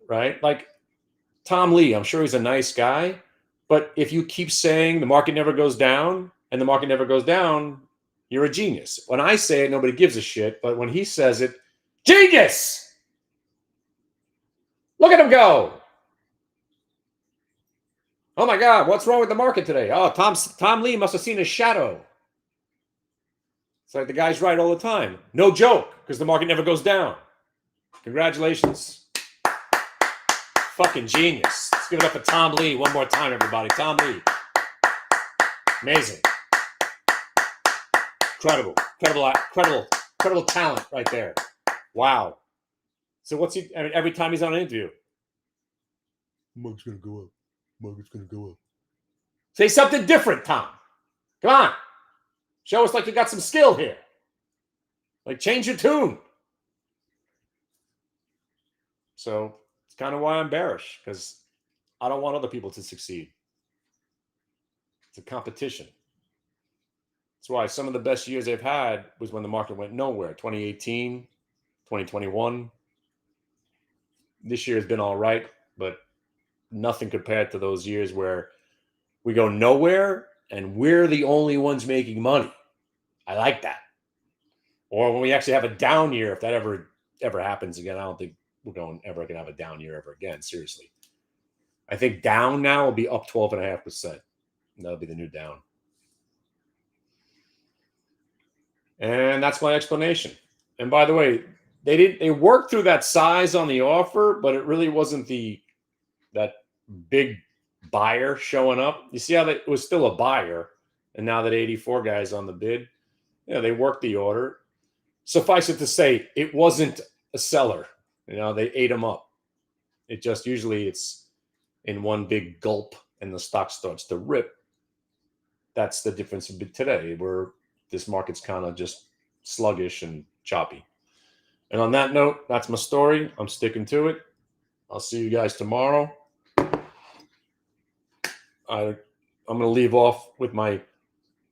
S3: right? Like Tom Lee, I'm sure he's a nice guy, but if you keep saying the market never goes down and the market never goes down, you're a genius. When I say it, nobody gives a shit, but when he says it, Genius! Look at him go. Oh my God, what's wrong with the market today? Oh, Tom Lee must have seen a shadow. It's like the guy's right all the time. No joke, because the market never goes down. Congratulations. Fucking genius. Let's give it up for Tom Lee one more time, everybody. Tom Lee. Amazing. Incredible talent right there. Wow. So what's he, I mean, every time he's on an interview, market's going to go up. Market's going to go up. Say something different, Tom. Come on. Show us like you got some skill here. Like, change your tune. So it's kind of why I'm bearish, because I don't want other people to succeed. It's a competition. That's why some of the best years I've had was when the market went nowhere. 2018, 2021. This year has been all right, but nothing compared to those years where we go nowhere and we're the only ones making money. I like that. Or when we actually have a down year, if that ever happens again, I don't think we're ever going to have a down year ever again. Seriously. I think down now will be up 12.5%. That'll be the new down. And that's my explanation. And by the way, they worked through that size on the offer, but it really wasn't that big buyer showing up. You see how it was still a buyer, and now that 84 guys on the bid, they worked the order. Suffice it to say, it wasn't a seller. They ate them up. It just usually it's in one big gulp and the stock starts to rip. That's the difference today, where this market's kind of just sluggish and choppy. And on that note, that's my story. I'm sticking to it. I'll see you guys tomorrow. I'm going to leave off with my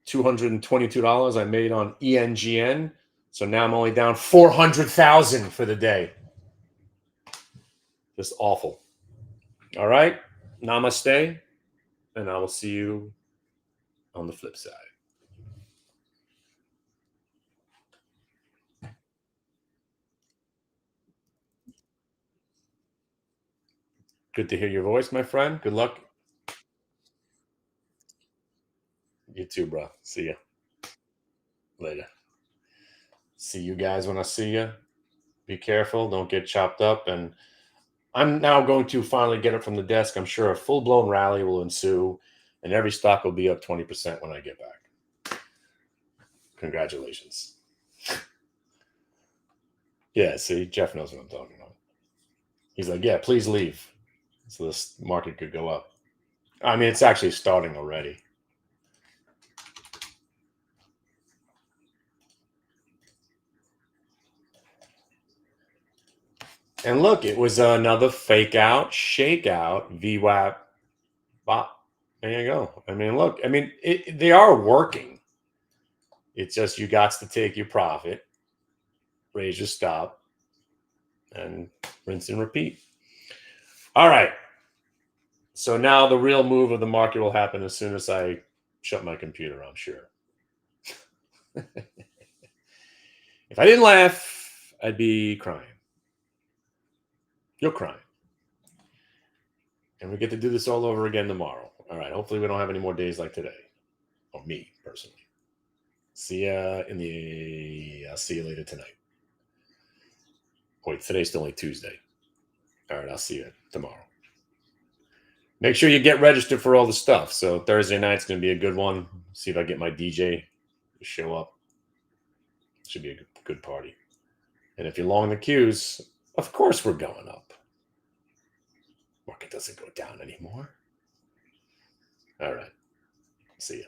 S3: $222 I made on ENGN. So now I'm only down $400,000 for the day. Just awful. All right. Namaste. And I will see you on the flip side. Good to hear your voice, my friend. Good luck. You too, bro. See ya. Later. See you guys when I see you. Be careful. Don't get chopped up. And I'm now going to finally get it from the desk. I'm sure a full-blown rally will ensue, and every stock will be up 20% when I get back. Congratulations. Yeah, see, Jeff knows what I'm talking about. He's like, yeah, please leave. So this market could go up. I mean, it's actually starting already. And look, it was another fake out, shake out, VWAP bot. There you go. I mean, look, they are working. It's just you got to take your profit, raise your stop, and rinse and repeat. All right. So now the real move of the market will happen as soon as I shut my computer, I'm sure. If I didn't laugh, I'd be crying. You're crying. And we get to do this all over again tomorrow. All right. Hopefully we don't have any more days like today. Or me, personally. See ya I'll see you later tonight. Wait, today's still only Tuesday. All right, I'll see you tomorrow. Make sure you get registered for all the stuff. So Thursday night's going to be a good one. See if I get my DJ to show up. Should be a good party. And if you're long in the queues, of course we're going up. Market doesn't go down anymore. All right. See ya.